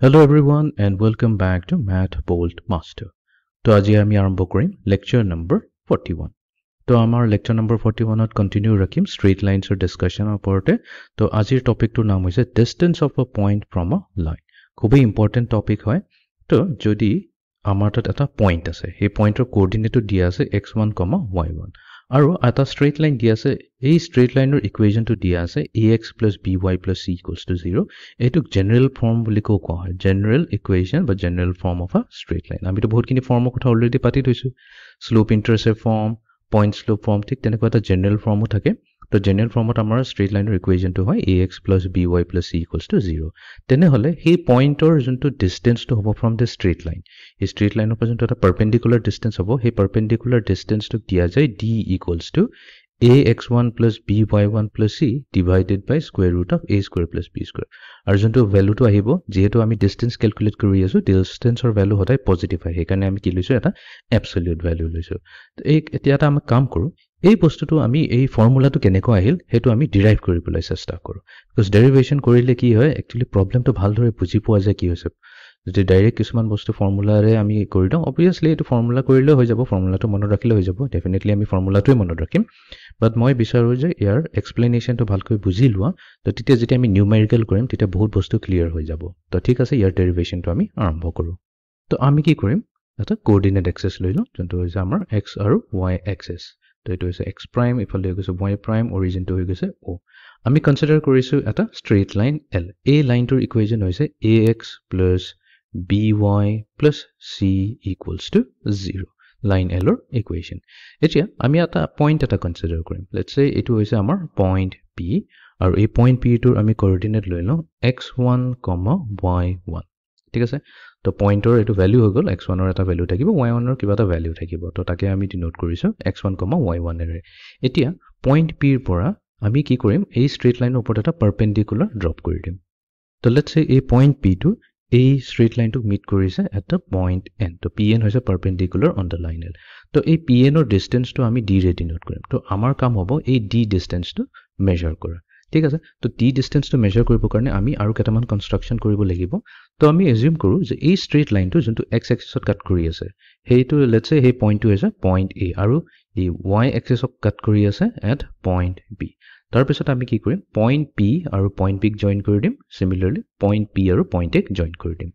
Hello everyone and welcome back to Math Bolt Master. তো আজি আমি আৰম্ভ কৰিম lecture number 41. তো আমাৰ lecture number 41 ত continue ৰাখিম straight lines or discussion ওপৰতে. তো আজিৰ টপিকটোৰ নাম হৈছে distance of a point from a line. খুবই important topic হয়. তো যদি আমাৰ তাত এটা point আছে, এই পইণ্টৰ কোঅৰ্ডিনেটটো দিয়া আছে x1, y1. আৰু এটা straight line দিয়া আছে, এই straight lineৰ equationটো দিয়া আছে ax plus by plus c equals to 0. এইটোক general form বুলি কোৱা হয়, general equation বা general form of a straight line. আমিতো বহুতখিনি ফৰ্মৰ কথা অলৰেডি পাতি থৈছো, slope intercept form, point slope form, ঠিক তেনেকুৱা এটা general formো থাকে. তো general formত আমাৰ straight lineৰ equationটো হয় ax plus by plus c equals to 0. তেনেহলে সেই পইণ্টৰ যোনটো ডিসটেন্সটো হ'ব from the straight line, এই straight lineৰ পৰা যোনটো এটা perpendicular distance হ'ব, সেই perpendicular distanceটোক দিয়া যায় d equals to ax1 plus by1 plus c divided by square root of a square plus b square. আৰু যোনটো ভ্যালুটো আহিব, যেহেতু আমি ডিসটেন্স ক্যালকুলেট কৰি আছো, ডিসটেন্সৰ ভ্যালু সদায় পজিটিভ হয়, সেইকাৰণে আমি কি লৈছো, এটা অ্যাবসলিউট ভ্যালু লৈছো. তো এতিয়া এটা আমি কাম কৰো, এই বস্তুটো আমি এই ফৰ্মুলাটো কেনেকৈ আহিল হেতু আমি ডিৰাইভ কৰিবলৈ চেষ্টা কৰো. বিকজ ডেৰিভেশ্যন কৰিলে কি হয়, একচুয়ালি প্ৰবলেমটো ভালদৰে বুজি পোৱা যায় কি হৈছে. যদি ডাইৰেক্ট কিছুমান বস্তু ফৰ্মুলাৰে আমি কৰি দিওঁ, অবভিয়াছলি এইটো ফৰ্মুলা কৰিলে হৈ যাব, ফৰ্মুলাটো মনত ৰাখিলে হৈ যাব, ডেফিনেটলি আমি ফৰ্মুলাটোৱে মনত ৰাখিম. বাট মই বিচাৰো যে ইয়াৰ এক্সপ্লেনেশ্যনটো ভালকৈ বুজি লোৱা, তো তেতিয়া যেতিয়া আমি নিউমেৰিকেল কৰিম তেতিয়া বহুত বস্তু ক্লিয়াৰ হৈ যাব. তো ঠিক আছে, ইয়াৰ ডেৰিভেশ্যনটো আমি আৰম্ভ কৰোঁ. তো আমি কি কৰিম, এটা কোঅৰ্ডিনেট এক্সেছ লৈ লওঁ, যোনটো হৈছে আমাৰ এক্স আৰু ৱাই এক্সেছ. তো এইটো হৈছে এক্স প্ৰাইম, ইফালে হৈ গৈছে ৱাই প্ৰাইম, অৰিজিনটো হৈ গৈছে অ'. আমি কনচিডাৰ কৰিছোঁ এটা ষ্ট্ৰেইট লাইন এল. এই লাইনটোৰ ইকুৱেশ্যন হৈছে a x plus by plus c equals to 0. Line L or equation. এতিয়া আমি এটা পইণ্ট এটা কনসিডাৰ কৰিম. লেটস সে এটো হৈছে আমাৰ পইণ্ট P, আৰু এই পইণ্ট P টোৰ আমি কোঅৰ্ডিনেট লৈ লওঁ x1, y1. ঠিক আছে, তো পইণ্টৰ এটো ভ্যালু হৈ গ'ল, x1 ৰ এটা ভ্যালু থাকিব, y1 ৰ কিবা এটা ভ্যালু থাকিব, তো তাকে আমি ডিনোট কৰিছো x1, y1 এৰে. এতিয়া পইণ্ট P ৰ পৰা আমি কি কৰিম, এই ষ্ট্ৰেইট লাইনৰ ওপৰত এটা পাৰপেন্ডিকুলাৰ ড্ৰপ কৰি দিম. তো লেটস সে এই পইণ্ট P টো এই straight line to meet কৰিছে at the point n. তো pn হৈছে perpendicular on the line l. তো এই pn ৰ distance to আমি d ৰে ডিনোট কৰিম. তো আমাৰ কাম হ'ব এই d distance to measure কৰা. ঠিক আছে, তো d distance to measure কৰিবৰ কাৰণে আমি আৰু কেইটামান কনস্ট্ৰাকচন কৰিব লাগিব. তো আমি এজিউম কৰো যে এই straight line to যোনটো x axis ত কাট কৰি আছে, হেইটো লেটস সে সেই পইণ্টটো হৈছে পইণ্ট a, আৰু এই y axis ক কাট কৰি আছে at point b. তাৰ পিছত আমি কি কৰিম, পইণ্ট P আৰু পইণ্ট P ক জয়েন কৰি দিম, সিমিলাৰলি পইণ্ট P আৰু পইণ্ট A ক জয়েন কৰি দিম.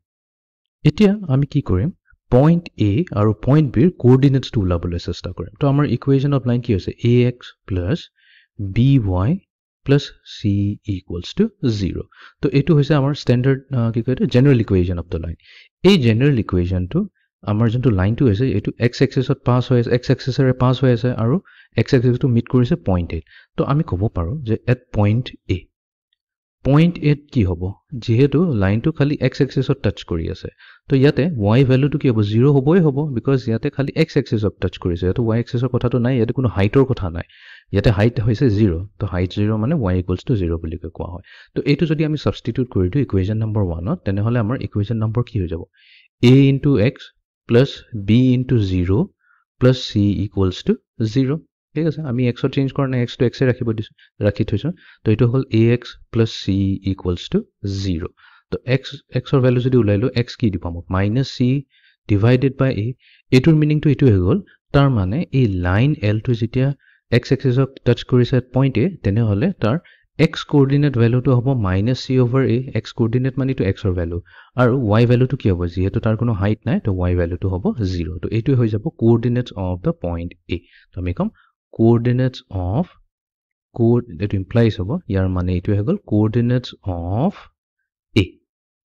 এতিয়া আমি কি কৰিম, পইণ্ট A আৰু পইণ্ট B ৰ কোঅৰ্ডিনেটছটো উলাবলৈ চেষ্টা কৰিম. তো আমাৰ ইকুৱেশ্যন অফ লাইন কি হৈছে ax plus by plus c equals to 0. তো এইটো হৈছে আমাৰ ষ্টেণ্ডাৰ্ড কি কয় এইটো general equation of the line. এই জেনাৰেল ইকুৱেশ্যনটো আমাৰ যোনটো লাইনটো হৈছে এইটো x এক্সিছত পাছ হৈ আছে, x এক্সিছৰে পাছ হৈ আছে, আৰু x এক্সিছটো মিট কৰিছে পইণ্ট A. তো আমি ক'ব পাৰো যে at point A, point A কি হ'ব, যেহেতু লাইনটো খালি x এক্সিছত টাচ কৰি আছে, তো ইয়াতে y ভ্যালুটো কি হ'ব, 0 হ'বই হ'ব, বিকজ ইয়াতে খালি x এক্সিছত টাচ কৰিছে, ইয়াতে y এক্সিছৰ কথাটো নাই, ইয়াতে কোনো হাইটৰ কথা নাই, ইয়াতে হাইট হৈছে 0. তো হাইট 0 মানে y equals to 0 বুলি কোৱা হয়. তো এইটো যদি আমি সাবস্টিটিউট কৰি দিওঁ ইকুৱেশ্যন নম্বৰ 1 ত, তেনেহলে আমাৰ ইকুৱেশ্যন নম্বৰ কি হৈ যাব, a into x plus b into 0 plus c equals to 0. ঠিক আছে, আমি x চেঞ্জ কৰা নাই, x to x ৰাখি থৈছো. তো এইটো হ'ল ax plus c equals to 0. তো x ৰ ভ্যালু যদি উলাইলো, x কি দিব আমাক minus c divided by a. এটোৰ মিনিংটো এটো হৈ গ'ল, তাৰ মানে এই লাইন l টো যেতিয়া x এক্সিছক টাচ কৰিছে at point a, তেনেহলে তাৰ x কোঅৰ্ডিনেট ভ্যালুটো হ'ব minus c over a. x coordinate মানে তো x ৰ ভ্যালু, আৰু y ভ্যালুটো কি হ'ব, যেহেতু তাৰ কোনো হাইট নাই, তো y ভ্যালুটো হ'ব 0. তো এইটো হৈ যাব কোঅৰ্ডিনেটছ অফ দ্য পইণ্ট a. তো আমি কম coordinates of that implies hobo yar mane etu he gol coordinates of a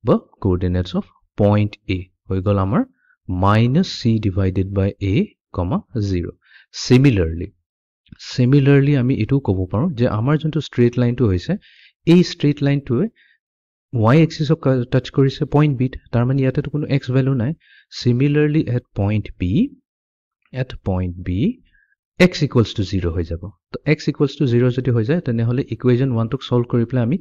ba coordinates of point a hoy gol amar minus c divided by a comma 0. Similarly ami etu kobo paro je amar jonto straight line to hoise, ei straight line to y axis ok touch korise point b, tar mane yate to kono x value nai. Similarly at point b x equals to 0 হৈ যাব. তো x equals to 0 যদি হৈ যায়, তেনেহলে equation 1 টোক solve কৰি পেলাই আমি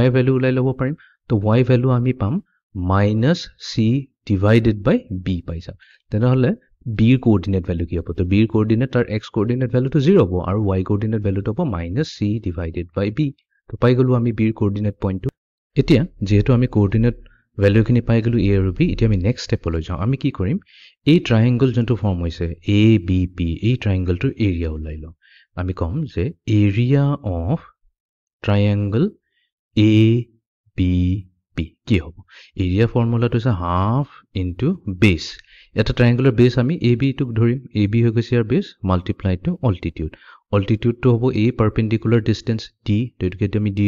y ভ্যালু উলাই ল'ব পাৰিম. তো y ভ্যালু আমি পাম minus c divided by b পাই যাম. তেনেহলে b ৰ কোঅৰ্ডিনেট ভ্যালু কি হ'ব, তো b ৰ কোঅৰ্ডিনেট তাৰ x কোঅৰ্ডিনেট ভ্যালুটো 0 হ'ব, আৰু y কোঅৰ্ডিনেট ভ্যালুটো হ'ব minus c divided by b. তো পাই গলো আমি b ৰ কোঅৰ্ডিনেট পইণ্টটো. এতিয়া যেহেতু আমি কোঅৰ্ডিনেট ভ্যালুখিনি পাই গলো a আৰু b এতিয়া আমি নেক্সট স্টেপলৈ যাওঁ আমি কি কৰিম এই ট্ৰায়াঙ্গল যোনটো ফৰ্ম হৈছে ABP এই ট্ৰায়াঙ্গলটোৰ এৰিয়া ওলাই লওঁ আমি কম যে এৰিয়া অফ ট্ৰায়াঙ্গল ABP কি হ'ব এৰিয়া ফৰ্মুলাটো হৈছে হাফ ইনটু বেস এটা ট্ৰায়াঙ্গলৰ বেস আমি AB টোক ধৰিম AB হৈ গৈছে ইয়াৰ বেস মাল্টিপ্লাই টু অল্টিটিউড অল্টিটিউডটো হ'ব A পাৰপেন্ডিকুলাৰ ডিসটেন্স D এটোকে আমি D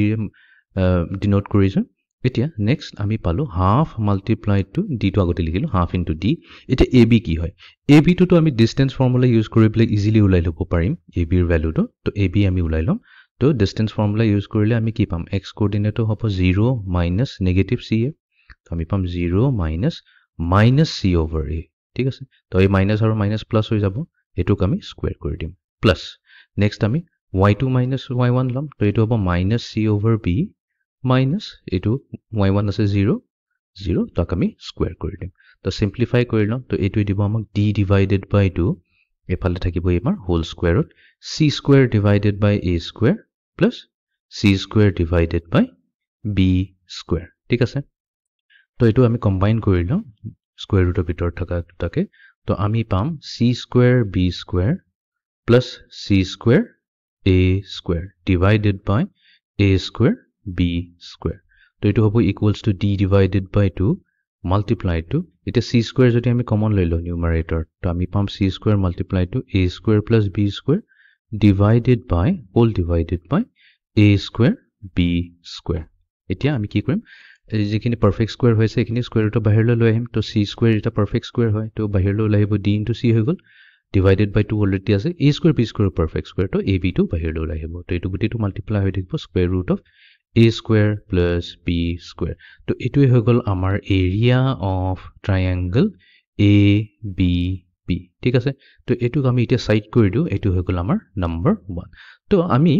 ডিনোট কৰিছো এতিয়া নেক্সট আমি পালো হাফ মাল্টিপ্লাই টু D টো আগতে লিখিলো হাফ ইনটু D এতিয়া AB কি হয় AB টো আমি ডিসটেন্স ফৰ্মুলা ইউজ কৰি পেলাই ইজিলি ওলাই ল'ব পাৰিম AB ৰ ভ্যালুটো তো AB আমি ওলাই লম তো ডিসটেন্স ফৰ্মুলা ইউজ কৰিলে আমি কি পাম x কোঅৰ্ডিনেটটো হ'ব 0 মাইনাস নেগেটিভ c তো আমি পাম 0 মাইনাস c over a ঠিক আছে তো এই মাইনাস আৰু মাইনাস প্লাস হৈ যাব এটোক আমি স্কয়াৰ কৰি দিম প্লাস নেক্সট আমি y2 মাইনাস y1 লম তো এটো হ'ব minus c over b minus এটো y1 আছে 0 0 তাক আমি স্কয়াৰ কৰি দিম তো সিম্পলিফাই কৰি লম তো এটো দিব আমাক d ডিভাইডেড বাই 2 এফালে থাকিব এবাৰ হোল স্কয়াৰত c square divided by a square plus c square divided by b square ঠিক আছে তো এটো আমি কম্বাইন কৰি লম স্কয়াৰ ৰুটৰ ভিতৰত থকা দুটাকে তো আমি পাম c square b square plus c square a square divided by a square b square তো এটো হ'ব equals to d divided by 2 multiply to এটা c স্কয়াৰ যদি আমি কমন লৈ লও নিউমাৰেটৰ তো আমি পাম c square multiply to a square plus b square divided by whole divided by a square b square এতিয়া আমি কি কৰিম যিখিনি পাৰফেক্ট স্কয়াৰ হৈছে এখিনি স্কয়াৰ ৰুট বাহিৰলৈ লৈ আহিম তো c স্কয়াৰ এটা পাৰফেক্ট স্কয়াৰ হয় তো বাহিৰলৈ ওলাই আহিব d * c হৈ গল ডিভাইডেড বাই 2 অলৰেডি আছে a square b square perfect square তো ab টো বাহিৰলৈ ওলাই আহিব তো এটো গুটিটো মাল্টিপ্লাই হৈ থাকিব square root of a square plus b square তো এটোই হৈ গল আমাৰ এৰিয়া অফ ট্ৰায়াঙ্গল ABP ঠিক আছে তো এটোক আমি এতিয়া সাইড কৰি দিও এটো হৈ গল আমাৰ নম্বৰ 1 তো আমি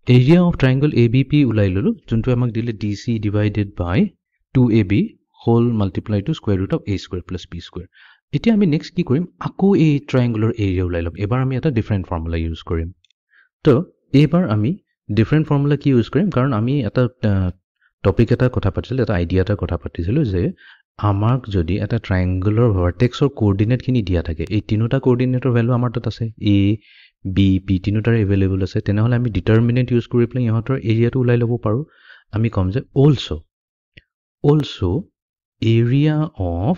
এৰিয়া অফ ট্ৰায়াঙ্গল ABP ওলাই ললো যোনটো আমাক দিলে DC divided by 2AB whole multiply to square root of a square plus b square এতিয়া আমি নেক্সট কি কৰিম আকৌ এই ট্ৰায়াঙ্গলৰ এৰিয়া ওলাই লম এবাৰ আমি এটা ডিফাৰেন্ট ফৰ্মুলা ইউজ কৰিম তো এবাৰ আমি ডিফাৰেন্ট ফৰ্মুলা কি ইউজ কৰিম কাৰণ আমি এটা টপিক এটা কথা পাতিছিল এটা আইডিয়া এটা কথা পাতিছিল যে আমাক যদি এটা ট্ৰায়াঙ্গলৰ ভাৰ্টেক্সৰ কোঅৰ্ডিনেট খিনি দিয়া থাকে এই তিনিটা কোঅৰ্ডিনেটৰ ভ্যালু আমাৰ তাত আছে a b p তিনিটাৰ এভেইলেবল আছে তেনেহলে আমি ডিটাৰমিনেন্ট ইউজ কৰি পেলাই ইহঁতৰ এৰিয়াটো ওলাই ল'ব পাৰো আমি কম যে also area of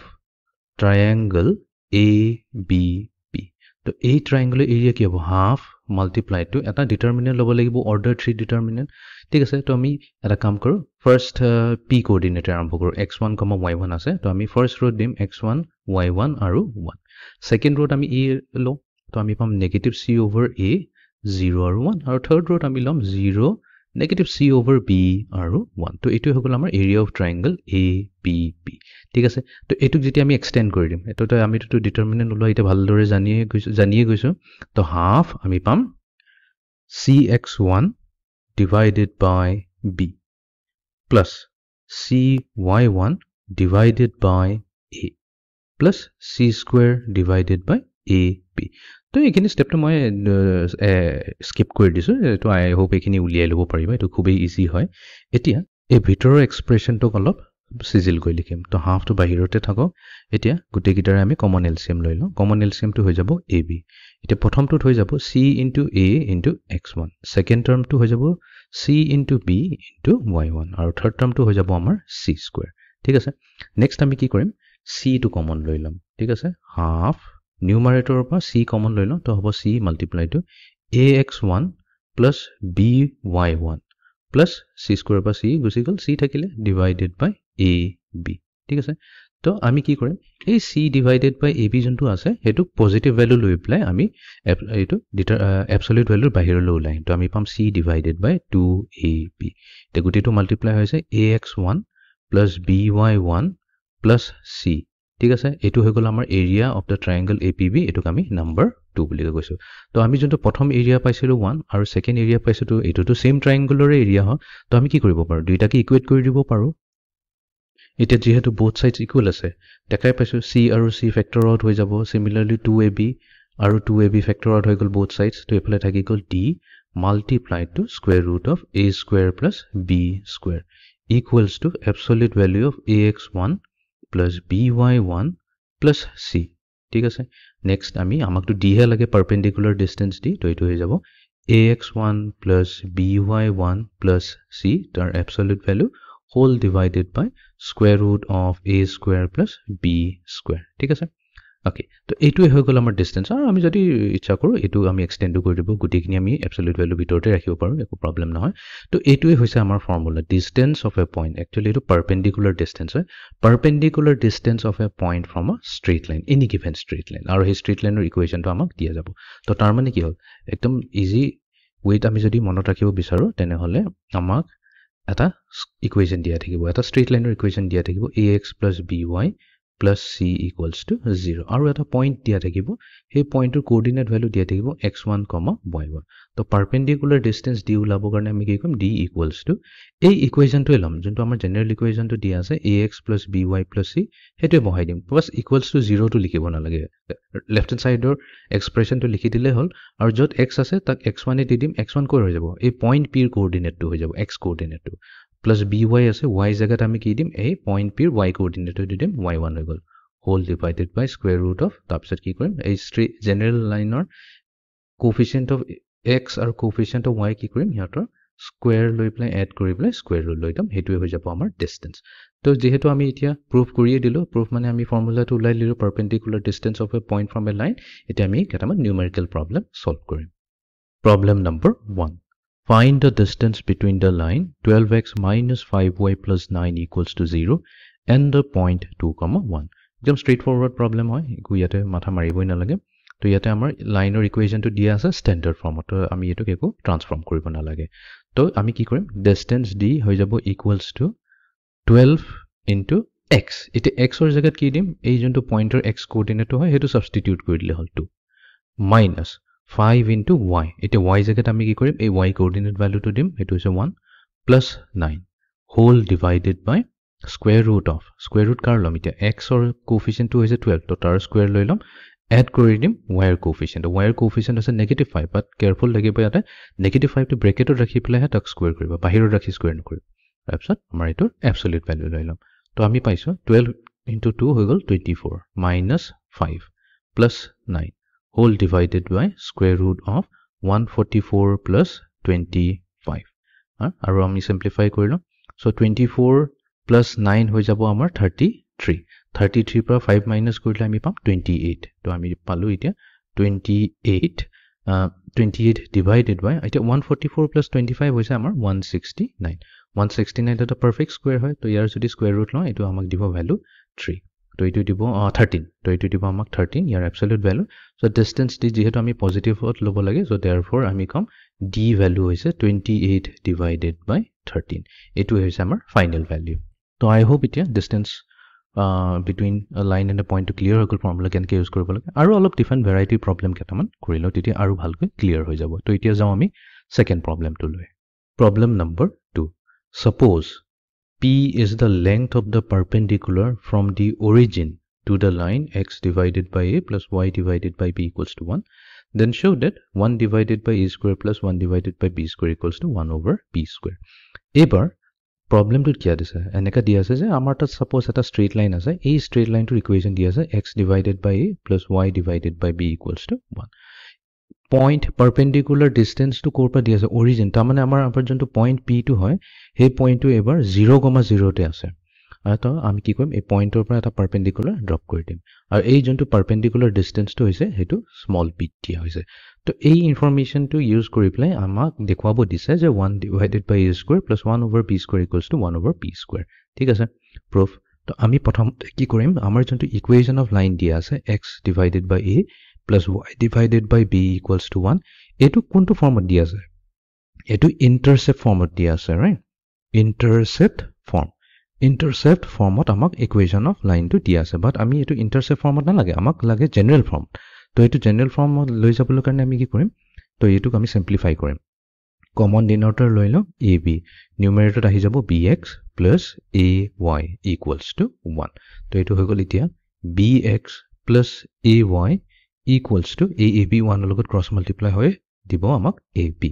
triangle ABP তো এই ট্ৰায়াঙ্গলৰ এৰিয়া কি হ'ব হাফ মাল্টিপ্লাই টু এটা ডিটাৰমিনেন্ট ল'ব লাগিব অৰ্ডাৰ 3 ডিটাৰমিনেন্ট ঠিক আছে তো আমি এটা কাম কৰো ফাৰ্স্ট p কোঅৰ্ডিনেট আৰম্ভ কৰো x1, y1 আছে তো আমি ফাৰ্স্ট ৰোত দিম x1 y1 আৰু 1 সেকেন্ড ৰোত আমি a লো তো আমি পাম নেগেটিভ c over a 0 আৰু 1 আৰু থাৰ্ড ৰোত আমি লম 0 নেগেটিভ c over b আৰু 1 তো এটো হগল আমাৰ এৰিয়া অফ ট্ৰায়াঙ্গল ABP ঠিক আছে তো এটুক যেতি আমি এক্সটেন্ড কৰি দিম এটো আমি তো ডিটাৰমিনেন্ট ওলাই এটা ভালদৰে জানিয়ে গৈছো তো হাফ আমি পাম cx1 divided by b plus cy1 divided by a plus c square divided by ab তো এখিনি স্টেপটো মই স্কিপ কৰি দিছো তো আই হোপ এখিনি উলিয়াই লব পাৰিবা এটো খুবই ইজি হয় এতিয়া এই ভিতৰৰ এক্সপ্ৰেছনটো অলপ সিজিল কৰি লিখিম তো হাফটো বাহিৰতে থাকক এতিয়া গুটে গিটাৰে আমি কমন এলসিএম লৈ লওঁ কমন এলসিএমটো হৈ যাব ab এতিয়া প্ৰথমটোত হৈ যাব c into a into x1 second টাৰ্মটো হৈ যাব c into b into y1 আৰু থাৰ্ড টাৰ্মটো হৈ যাব আমাৰ c স্কয়াৰ ঠিক আছে নেক্সট আমি কি কৰিম c টো কমন লৈ লম ঠিক আছে হাফ নিউমাৰেটৰৰ পৰা c কমন লৈ লওঁ তো হ'ব c মাল্টিপ্লাই টু ax1 plus by1 plus c square বা c গুছি গল c থাকিলে ডিভাইডেড বাই ab ঠিক আছে তো আমি কি কৰিম এই c ডিভাইডেড বাই ab যোনটো আছে হেতু পজিটিভ ভ্যালু লৈ প্লাই আমি এটো এবসলিউট ভ্যালুৰ বাহিৰলৈ ওলাই তো আমি পাম c ডিভাইডেড বাই 2ab তে গুটিটো মাল্টিপ্লাই হৈছে ax1 plus by1 plus c ঠিক আছে এটো হৈ গল আমাৰ এৰিয়া অফ দা ট্ৰায়াঙ্গল APB এটোক আমি নাম্বাৰ 2 বুলি কৈছো তো আমি যোনটো প্ৰথম এৰিয়া পাইছিলো 1 আৰু সেকেন্ড এৰিয়া পাইছিলো এটোটো সেম ট্ৰায়াঙ্গলৰ এৰিয়া হয় তো আমি কি কৰিব পাৰো দুইটাকে ইকুৱেট কৰি দিব পাৰো এটা যেহেতু বোথ সাইডস ইকুৱেল আছে দেখাই পাইছো c আৰু c ফ্যাক্টৰ আউট হৈ যাব সিমিলাৰলি 2ab আৰু 2ab ফ্যাক্টৰ আউট হৈ গল বোথ সাইডস তো এফালে থাকি গল d multiply to square root of a square plus b square equals to absolute value of ax1 plus by1 plus c ঠিক আছে next আমি আমাকটো d হে লাগে perpendicular distance d তো এটো হৈ যাব ax1 plus by1 plus c তাৰ absolute value whole divided by square root of a square plus b square ঠিক আছে okay তো এইটোই হৈ গল আমাৰ ডিসটেন্স আৰু আমি যদি ইচ্ছা কৰো এটো আমি এক্সটেন্ড কৰি দিব গুটিখিনি আমি absolute value ভিতৰতে ৰাখিব পাৰো একো প্ৰবলেম নহয় তো এইটোই হৈছে আমাৰ formula distance of a point actually এটো perpendicular distance হয় perpendicular distance of a point from a straight line any given straight line আৰু এই straight line ৰ ইকুৱেচনটো আমাক দিয়া যাব তো তাৰ মানে কি হ'ল একদম ইজি ওয়েট আমি যদি মনত ৰাখিব বিচাৰো তেনে হলে আমাক এটা ইকুৱেচন দিয়া থাকিব এটা straight line ৰ ইকুৱেচন দিয়া থাকিব ax plus by plus c equals to 0 আৰু এটা পইণ্ট দিয়া থাকিব সেই পইণ্টৰ কোঅৰ্ডিনেট ভ্যালু দিয়া থাকিব x1, y1 তো পাৰপেন্ডিকুলাৰ ডিসটেন্স d উলাবৰ কাৰণে আমি কি কৰিম d equals to এই ইকুৱেচনটো এলম যোনটো আমাৰ জেনাৰেল ইকুৱেচনটো দিয়া আছে ax plus by plus c হেতু বহাই দিম প্লাস equals to 0 টো লিখিব না লাগে লেফট হ্যান্ড সাইডৰ এক্সপ্ৰেছনটো লিখি দিলে হ'ল আৰু যত x আছে তাক x1 এ দি দিম x1 কৈ হৈ যাব এই পইণ্ট p ৰ কোঅৰ্ডিনেটটো হৈ যাব x কোঅৰ্ডিনেটটো plus by আছে y জায়গাত আমি কি দিম এই পইণ্ট p ৰ y কোঅৰ্ডিনেটটো দি দিম y1 হৈ গল whole divided by square root of তাৰপিছত কি কৰিম এই জেনাৰেল লাইনৰ কোএফিচিয়েন্ট অফ x আৰু কোএফিচিয়েন্ট অফ y কি কৰিম হিয়াতৰ স্কয়াৰ লৈ প্লাই এড কৰি প্লাই স্কয়াৰ ৰুট লৈ দাম হেতুৱে হৈ যাব আমাৰ ডিসটেন্স তো যেহেতু আমি এতিয়া প্ৰুফ কৰিয়ে দিলো প্ৰুফ মানে আমি ফৰ্মুলাটো উলাই লিলো perpendicular distance of a point from a line এতিয়া আমি কেটামান নিউমেৰিকেল প্ৰবলেম সলভ কৰিম problem number 1 Find the distance between the line 12x minus 5y plus 9 equals to 0 and the point 2, 1. Just straightforward problem hoy. Eku yate matha mariboi na lage. To yate amar line or equation to dia as a standard form. To ami eto keko transform koribo na lage. To ami ki korim distance d hoi jabo equals to 12 into x. Ite x or jagat ki dim ei jonto pointer x coordinate hoy hetu substitute kori dile hol 2 minus 5 into y. Ite y jagat ami ki korim ei y coordinate value to dim etu is 1 plus 9 whole divided by square root of square root kar lom ite x or coefficient to is 12 to tar square loi lom add kori dim y coefficient is negative 5 but careful lage pa ate negative 5 to bracket or rakhi pela ha tak square koriba bahiro rakhi square nokori apsat amar etor absolute value loi lom to ami paiso 12 into 2 hoi gol 24 minus 5 plus 9 whole divided by square root of 144 plus 25 aru ami simplify korilom so 24 plus 9 hoi jabo amar 33 pra 5 minus korile ami pam 28 to ami palu itia 28 divided by itia 144 plus 25 hoise amar 169 eta perfect square hoy to yar jodi square root lo etu amak dibo value 3 to etu dibo 13 to etu dibo amak 13 yar absolute value so distance d jehetu ami positive hot lobo lage so therefore ami kom d value hoise 28 divided by 13 etu hoise amar final value so I hope it distance between a line and a point to clear hokul formula can use koribo lage aru olop different variety problem ketaman korilo titi aru bhalke clear hoi jabo to itia jao ami second problem to loi problem number 2 suppose p is the length of the perpendicular from the origin to the line x divided by a plus y divided by b equals to 1 then show that 1 divided by a square plus 1 divided by b square equals to 1 over b square ebar problem to kya dise eneka dia ase je amar ta suppose eta straight line ase ei straight line to equation dia ase x divided by a plus y divided by b equals to 1 point perpendicular distance to korpa dia ase origin ta mane amar apar jonto point p to hoy he point to ebar 0,0 te ase ato ami ki koim ei point or pra eta perpendicular drop kori dim aru ei jonto perpendicular distance to hoise hetu small p dia hoise to ei information to use kori play amak dekhwabo dise je 1 divided by a square plus 1 over b square equals to 1 over p square thik ase proof to ami prothom ki korim amar jonto equation of line dia ase x divided by a plus y divided by b equals to 1 etu kuntu format dia ase etu intercept format dia ase right intercept format amak equation of line to dia ase but ami etu intercept format na lage amak lage general form to etu general form loi jabolo karone ami ki korim to etu ami simplify korim common denominator loi lo ab numerator ahi jabo bx plus ay equals to 1 to etu hoi gol itia bx plus ay equals to aab 1 logot cross multiply hoy dibo amak ab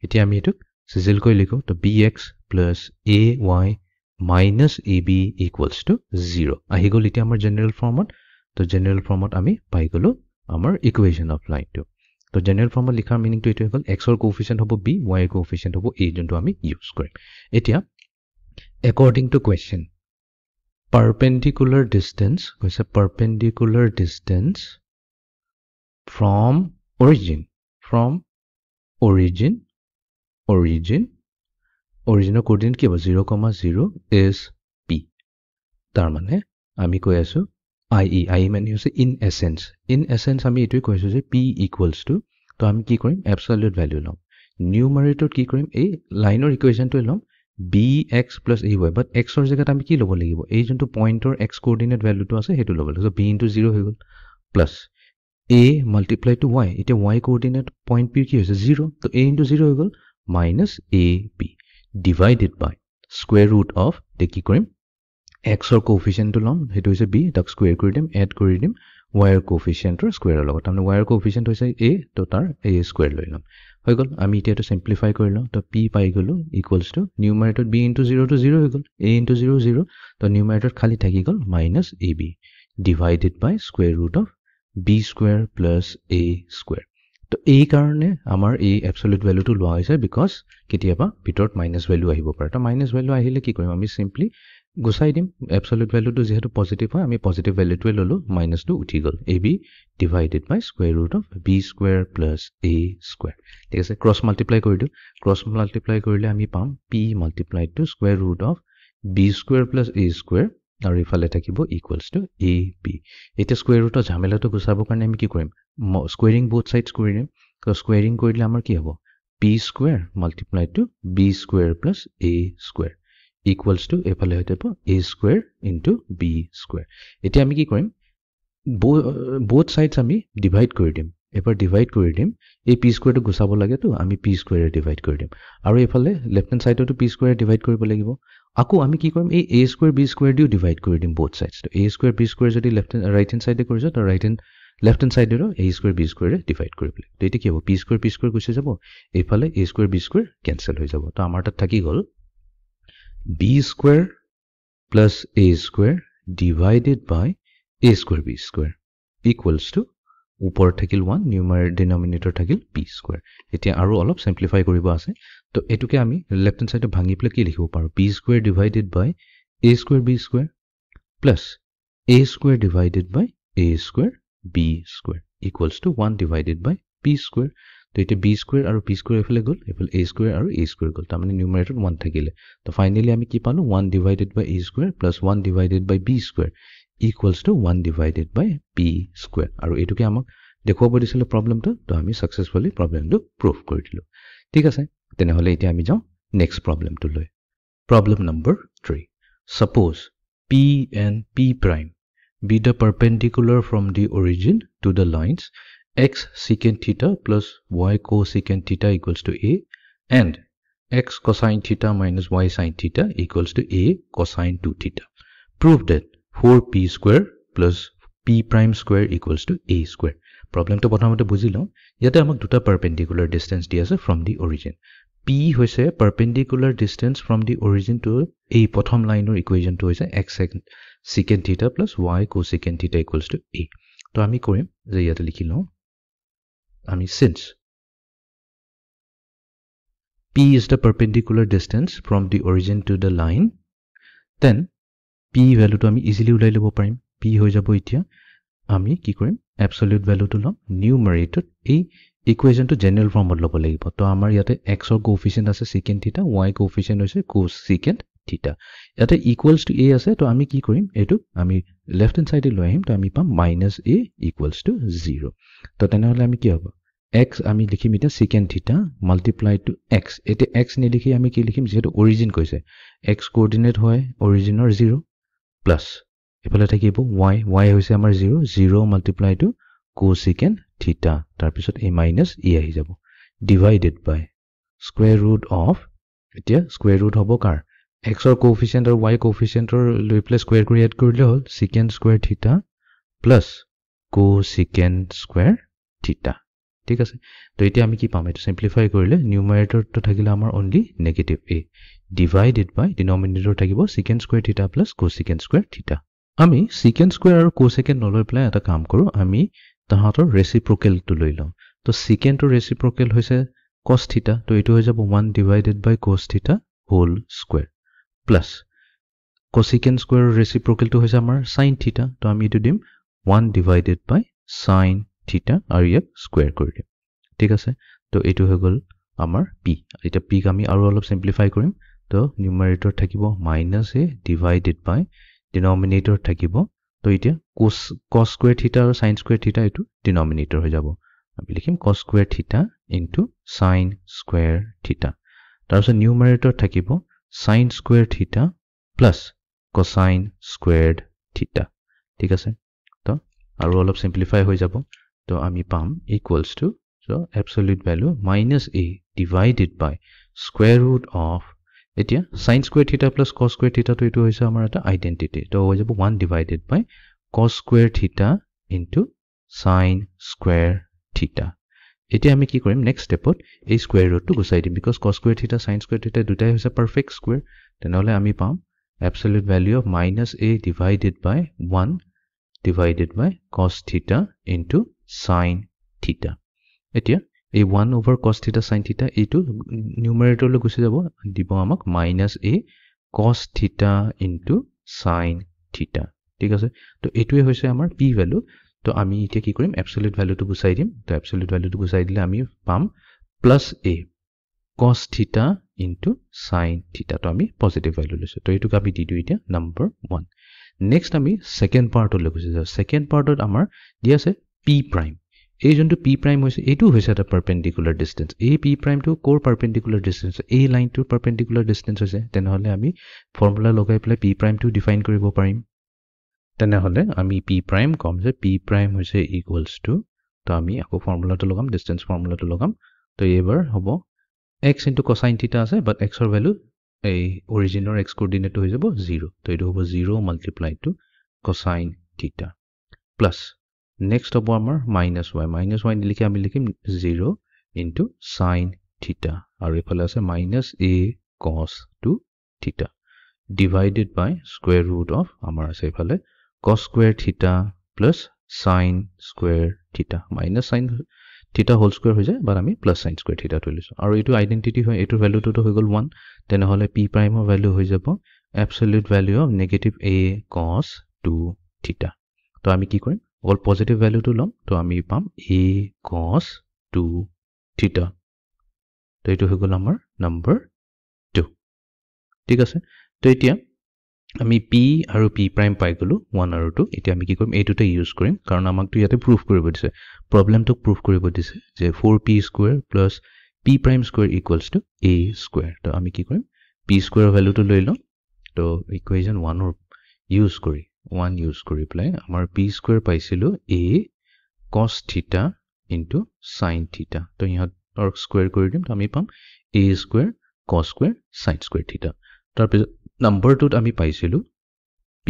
itia ami etu sizzle koi likho to bx plus ay minus AB equals to 0 আহি গল এতিয়া আমাৰ general ফৰ্মত তো general ফৰ্মত আমি পাই গলো আমাৰ ইকুৱেশ্যন অফ লাইনটো তো জেনাৰেল ফৰ্মত লিখাৰ মিনিংটো এটো হ'ল x ৰ কোএফিচিয়েন্ট হ'ব b y ৰ কোএফিচিয়েন্ট হ'ব a যোনটো আমি ইউজ কৰিম এতিয়া according to question perpendicular distance কৈছে perpendicular distance from origin original coordinate কি হ'ব 0, 0 is p তাৰ মানে আমি কৈ আছো i মানে হৈছে in essence আমি এটোই কৈছো যে p equals to তো আমি কি কৰিম absolute value লম numerator কি কৰিম এই লাইনৰ ইকুৱেশ্যনটো লম bx plus ay but x ৰ জায়গাত আমি কি ল'ব লাগিব এই যোনটো পইন্টৰ x কোঅৰ্ডিনেট ভ্যালুটো আছে হেতু ল'ব লাগিব so b into 0 হৈ গল plus a multiply to y এটা y কোঅৰ্ডিনেট পইন্ট p কি হৈছে 0 তো a into 0 হৈ গল minus ab divided by square root of তে কি কৰিম x ৰ কোএফিচিয়েন্টটো লম হেতু হৈছে b তাক স্কয়াৰ কৰি দিম এড কৰি দিম y ৰ কোএফিচিয়েন্টৰ স্কয়াৰৰ লগত মানে y ৰ কোএফিচিয়েন্ট হৈছে a তো তাৰ a স্কয়াৰ লৈ লম হৈ গল আমি এটা সিম্পলিফাই কৰি লম তো p পাই গলো ইকুৱেলস টু নিউমাৰেটৰ b into 0 to 0 হৈ গল a into 0 0 তো নিউমাৰেটৰ খালি থাকি গল minus ab divided by square root of b square plus a square তো এই কাৰণে আমাৰ এই absolute value টো লোৱা হৈছে because কেতিয়াবা ভিতৰত minus value আহিব পাৰে তো minus value আহিলে কি কৰিম আমি simply গুছাই দিম absolute value টো যেহেতু পজিটিভ হয় আমি পজিটিভ ভ্যালুটোৱে ললো মাইনাস টো উঠি গল ab divided by square root of b square plus a square ঠিক আছে ক্ৰস মাল্টিপ্লাই কৰি দিও ক্ৰস মাল্টিপ্লাই কৰিলে আমি পাম p multiplied to square root of b square plus a square আৰু ইফালে থাকিব equals to ab এটা স্কয়াৰ ৰুটৰ ঝামেলাটো গুছাবৰ কাৰণে আমি কি কৰিম স্কোয়াৰিং both sides কৰি দিম তো স্কোয়াৰিং কৰিলে আমাৰ কি হ'ব p square multiplied to b square plus a square equals to এফালে হৈ যাব a square into b square এতিয়া আমি কি কৰিম both sides আমি ডিভাইড কৰি দিম এবাৰ ডিভাইড কৰি দিম এই p square টো গুছাব লাগে তো আমি p square ডিভাইড কৰি দিম আৰু এফালে লেফট হ্যান্ড সাইডটো p square ডিভাইড কৰিব লাগিব আকৌ আমি কি কৰিম এই a square b square দিও ডিভাইড কৰি দিম both sides তো a square b square যদি ৰাইট হ্যান্ড সাইডে কৰিছো তো লেফট হ্যান্ড সাইডেৰো a square b square divide কৰিব লাগিব তো এটা কি হ'ব p square গুছি যাব এফালে a square b square cancel হৈ যাব তো আমাৰ তাত থাকি গল b square plus a square divided by a square b square equals to উপৰ থাকিল 1 নিউমাৰেটৰ ডিনোমিনেটৰ থাকিল p square এতিয়া আৰু অলপ সিম্পলিফাই কৰিব আছে তো এটুকে আমি লেফট হ্যান্ড সাইডে ভাঙি প্লে কি লিখিব পাৰো p square divided by a square b square plus a square divided by a square b square equals to 1 divided by p square তো এটা b square আৰু p square এফালে গল এফালে a square আৰু a square গল তাৰ মানে নিউমাৰেটৰ 1 থাকিলে তো ফাইনালি আমি কি পালো 1 divided by a square plus 1 divided by b square equals to 1 divided by p square আৰু এটুকে আমাক দেখুৱাব দিছিল প্ৰবলেমটো তো আমি সাকসেসফুলি প্ৰবলেমটো প্ৰুফ কৰি দিলো ঠিক আছে তেনেহলে এতিয়া আমি যাও নেক্সট প্ৰবলেমটো লৈ problem number 3 suppose p and p prime be the perpendicular from the origin to the lines x secant theta plus y cosecant theta equals to a and x cosine theta minus y sine theta equals to a cosine 2 theta prove that 4p square plus p prime square equals to a square problem to প্ৰথমতে বুজিলো ইয়াতে আমাক দুটা perpendicular distance দি আছে from the origin p হৈছে perpendicular distance from the origin to এই প্ৰথম লাইনৰ ইকুৱেশ্যন টো হৈছে x secant theta plus y cosecant theta equals to a তো আমি কৰিম যে ইয়াতে লিখি লওঁ আমি since p is the perpendicular distance from the origin to the line then p value to আমি easily উলাই লব পাৰিম p হৈ যাব এতিয়া আমি কি কৰিম absolute value to লম numerator এই ইকুৱেশ্যন টো জেনাৰেল ফৰ্মত লব লাগিব তো আমাৰ ইয়াতে x ৰ কোএফিচিয়েন্ট আছে secant theta y কোএফিচিয়েন্ট হৈছে cosecant theta ইয়াতে equals to a আছে তো আমি কি কৰিম এটো আমি লেফট হ্যান্ড সাইডে লৈ আহিম তো আমি পাম minus a equals to 0 তো তেনেহলে আমি কি হ'ব x আমি লিখিম এটা secant theta multiplied to x এতে x নিলিখি আমি কি লিখিম যেটো origin কৈছে x কোঅৰ্ডিনেট হয় originৰ 0 plus এফালে থাকিব y হৈছে আমাৰ 0 multiplied to cosecant theta তাৰ পিছত a minus e আহি যাব divided by square root of এতিয়া square root হ'ব কাৰ x ৰ কোএফিচিয়েন্ট আৰু y কোএফিচিয়েন্টৰ লৈ প্লে স্কয়াৰ কৰি এড কৰিলে হ'ল secant square theta plus cosecant square theta ঠিক আছে তো এতিয়া আমি কি পাম এটা সিম্পলিফাই কৰিলে নিউমাৰেটৰটো থাকিলে আমাৰ only negative a divided by denominator থাকিব secant square theta plus cosecant square theta আমি secant square আৰু cosecant নলৈ পেলাই এটা কাম কৰো আমি তাহাঁতৰ ৰেচিপ্ৰকেল টো লৈ লম তো secant ৰ ৰেচিপ্ৰকেল হৈছে cos theta তো এটো হৈ যাব 1 divided by cos theta whole square plus cosecant square reciprocal to hoise amar sin theta to ami etu dim 1 divided by sin theta aru yak square kori dim thik ase to etu hoy gol amar p eta p ka ami aru olop simplify korim to numerator thakibo minus a divided by denominator thakibo to eta cos square theta aru sin square theta etu denominator hoy jabo ami likhim cos square theta into sin square theta tarso numerator thakibo sin square theta plus cosine squared theta ঠিক আছে তো আৰু অলপ simplify হৈ যাব তো আমি পাম equals to so absolute value minus a divided by square root of এতিয়া sin square theta plus cos square theta তো এটো হৈছে আমাৰ এটা আইডেন্টিটি তো হৈ যাব 1 divided by cos square theta into sin square theta এতিয়া আমি কি কৰিম নেক্সট স্টেপত এই স্কয়াৰ ৰুটটো গুচাই দিম because cos square theta sin square theta দুটাই হৈছে পাৰফেক্ট স্কয়াৰ তেনেহলে আমি পাম absolute value of minus a divided by 1 divided by cos theta into sin theta etia a 1 over cos theta sin theta etu numerator le gusi jabo dibo amak minus a cos theta into sin theta ঠিক আছে তো এটুৱে হৈছে আমাৰ p value তো আমি এতিয়া কি কৰিম absolute value টো গুচাই দিম তো absolute value টো গুচাই দিলে আমি পাম plus a cos theta into sin theta to ami positive value lese to etu kabi didu eta number 1 next ami second part ole gusi ja second part ot amar dia ase p prime ei jontu p prime hoise etu hoise eta perpendicular distance a p prime to core perpendicular distance a line to perpendicular distance hoise tenhole ami formula logai pele p prime to define koribo parim tenhole ami p prime kom je p prime hoise equals to to ami ako formula to logam distance formula to logam to ebar hobo x into cosine theta ase but x or value a origin or x coordinate ho jabo 0 to etu hobo 0 multiplied to cosine theta plus next hobo amar minus y likhe ami likhim 0 into sin theta aru ephale ase minus a cos 2 theta divided by square root of amar ase ephale cos square theta plus sin square theta minus sin theta whole square hoje but ami plus sin square theta to liso aru etu identity hoy etu value to hoy gol 1 then hole p prime or value hoy jabo absolute value of negative a cos 2 theta to ami ki korim all positive value to lom to ami pam a cos 2 theta to etu hoy gol amar number 2 ঠিক আছে তো এতিয়া আমি p আৰু p prime পাই গলো 1 আৰু 2 এতিয়া আমি কি কৰিম এই দুটা ইউজ কৰিম কাৰণ আমাক তো ইয়াতে প্ৰুফ কৰিব দিছে প্ৰবলেমটো প্ৰুফ কৰিব দিছে যে 4p square plus p prime square equals to a square তো আমি কি কৰিম p square ভ্যালুটো লৈ লম তো ইকুৱেশ্যন 1 ৰ ইউজ কৰি প্লাই আমাৰ p square পাইছিলো a cos theta into sin theta তো ইহতৰ স্কয়াৰ কৰি দিম তো আমি পাম a square cos square sin square theta তাৰ পিছত number 2 আমি পাইছিলো p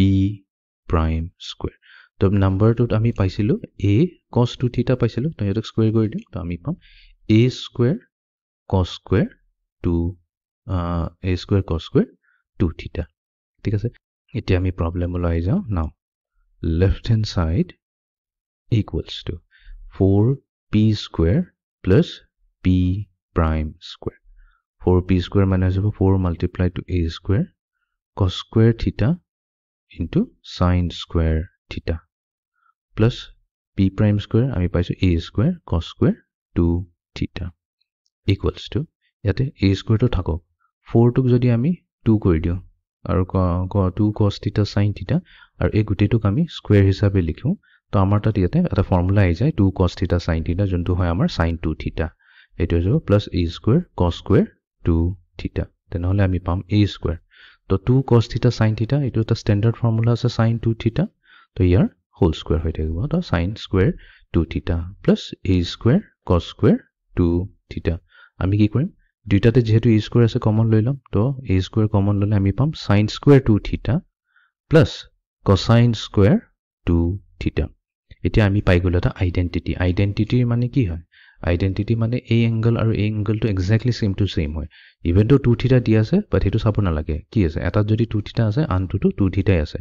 prime square তো number 2 আমি পাইছিলো a cos 2 theta পাইছিলো তো ইয়াক স্কয়াৰ কৰি দিম তো আমি পাম a square cos square 2 theta ঠিক আছে এতিয়া আমি প্ৰবলেম লৈ যাও নাও left hand side equals to 4p square plus p prime square 4p square minus 4 multiplied to a square cos square theta into sin square theta plus p prime square ami paisu a square cos square 2 theta equals to yate a square to thakok 4 tuk jodi ami 2 kori diu aru 2 cos theta sin theta aru ei guti tuk ami square hisabe likhu to amar tat yate eta formula ai jay 2 cos theta sin theta jontu hoy amar sin 2 theta eto jo plus a square cos square 2 theta tenhole ami pam a square तो 2 cos theta sin theta it is the standard formula as sin 2 theta तो here whole square होय থাকিব तो sin square 2 theta plus a square cos square 2 theta আমি কি কৰিম দুইটাতে যেহেতু a square আছে কমন লৈ লম তো a square কমন ললে আমি পাম sin square 2 theta plus cosine square 2 theta এতিয়া আমি পাই গলো এটা আইডেন্টিটি মানে কি হয় আইডেন্টিটি মানে এই এংগল আৰু এই এংগলটো এক্স্যাক্টলি সেম টু সেম হয় ইভেন তো 2 থিটা দিয়া আছে বাট হেতু চাব নালাগে কি আছে এটাত যদি 2 থিটা আছে আনটোটো 2 থিটাই আছে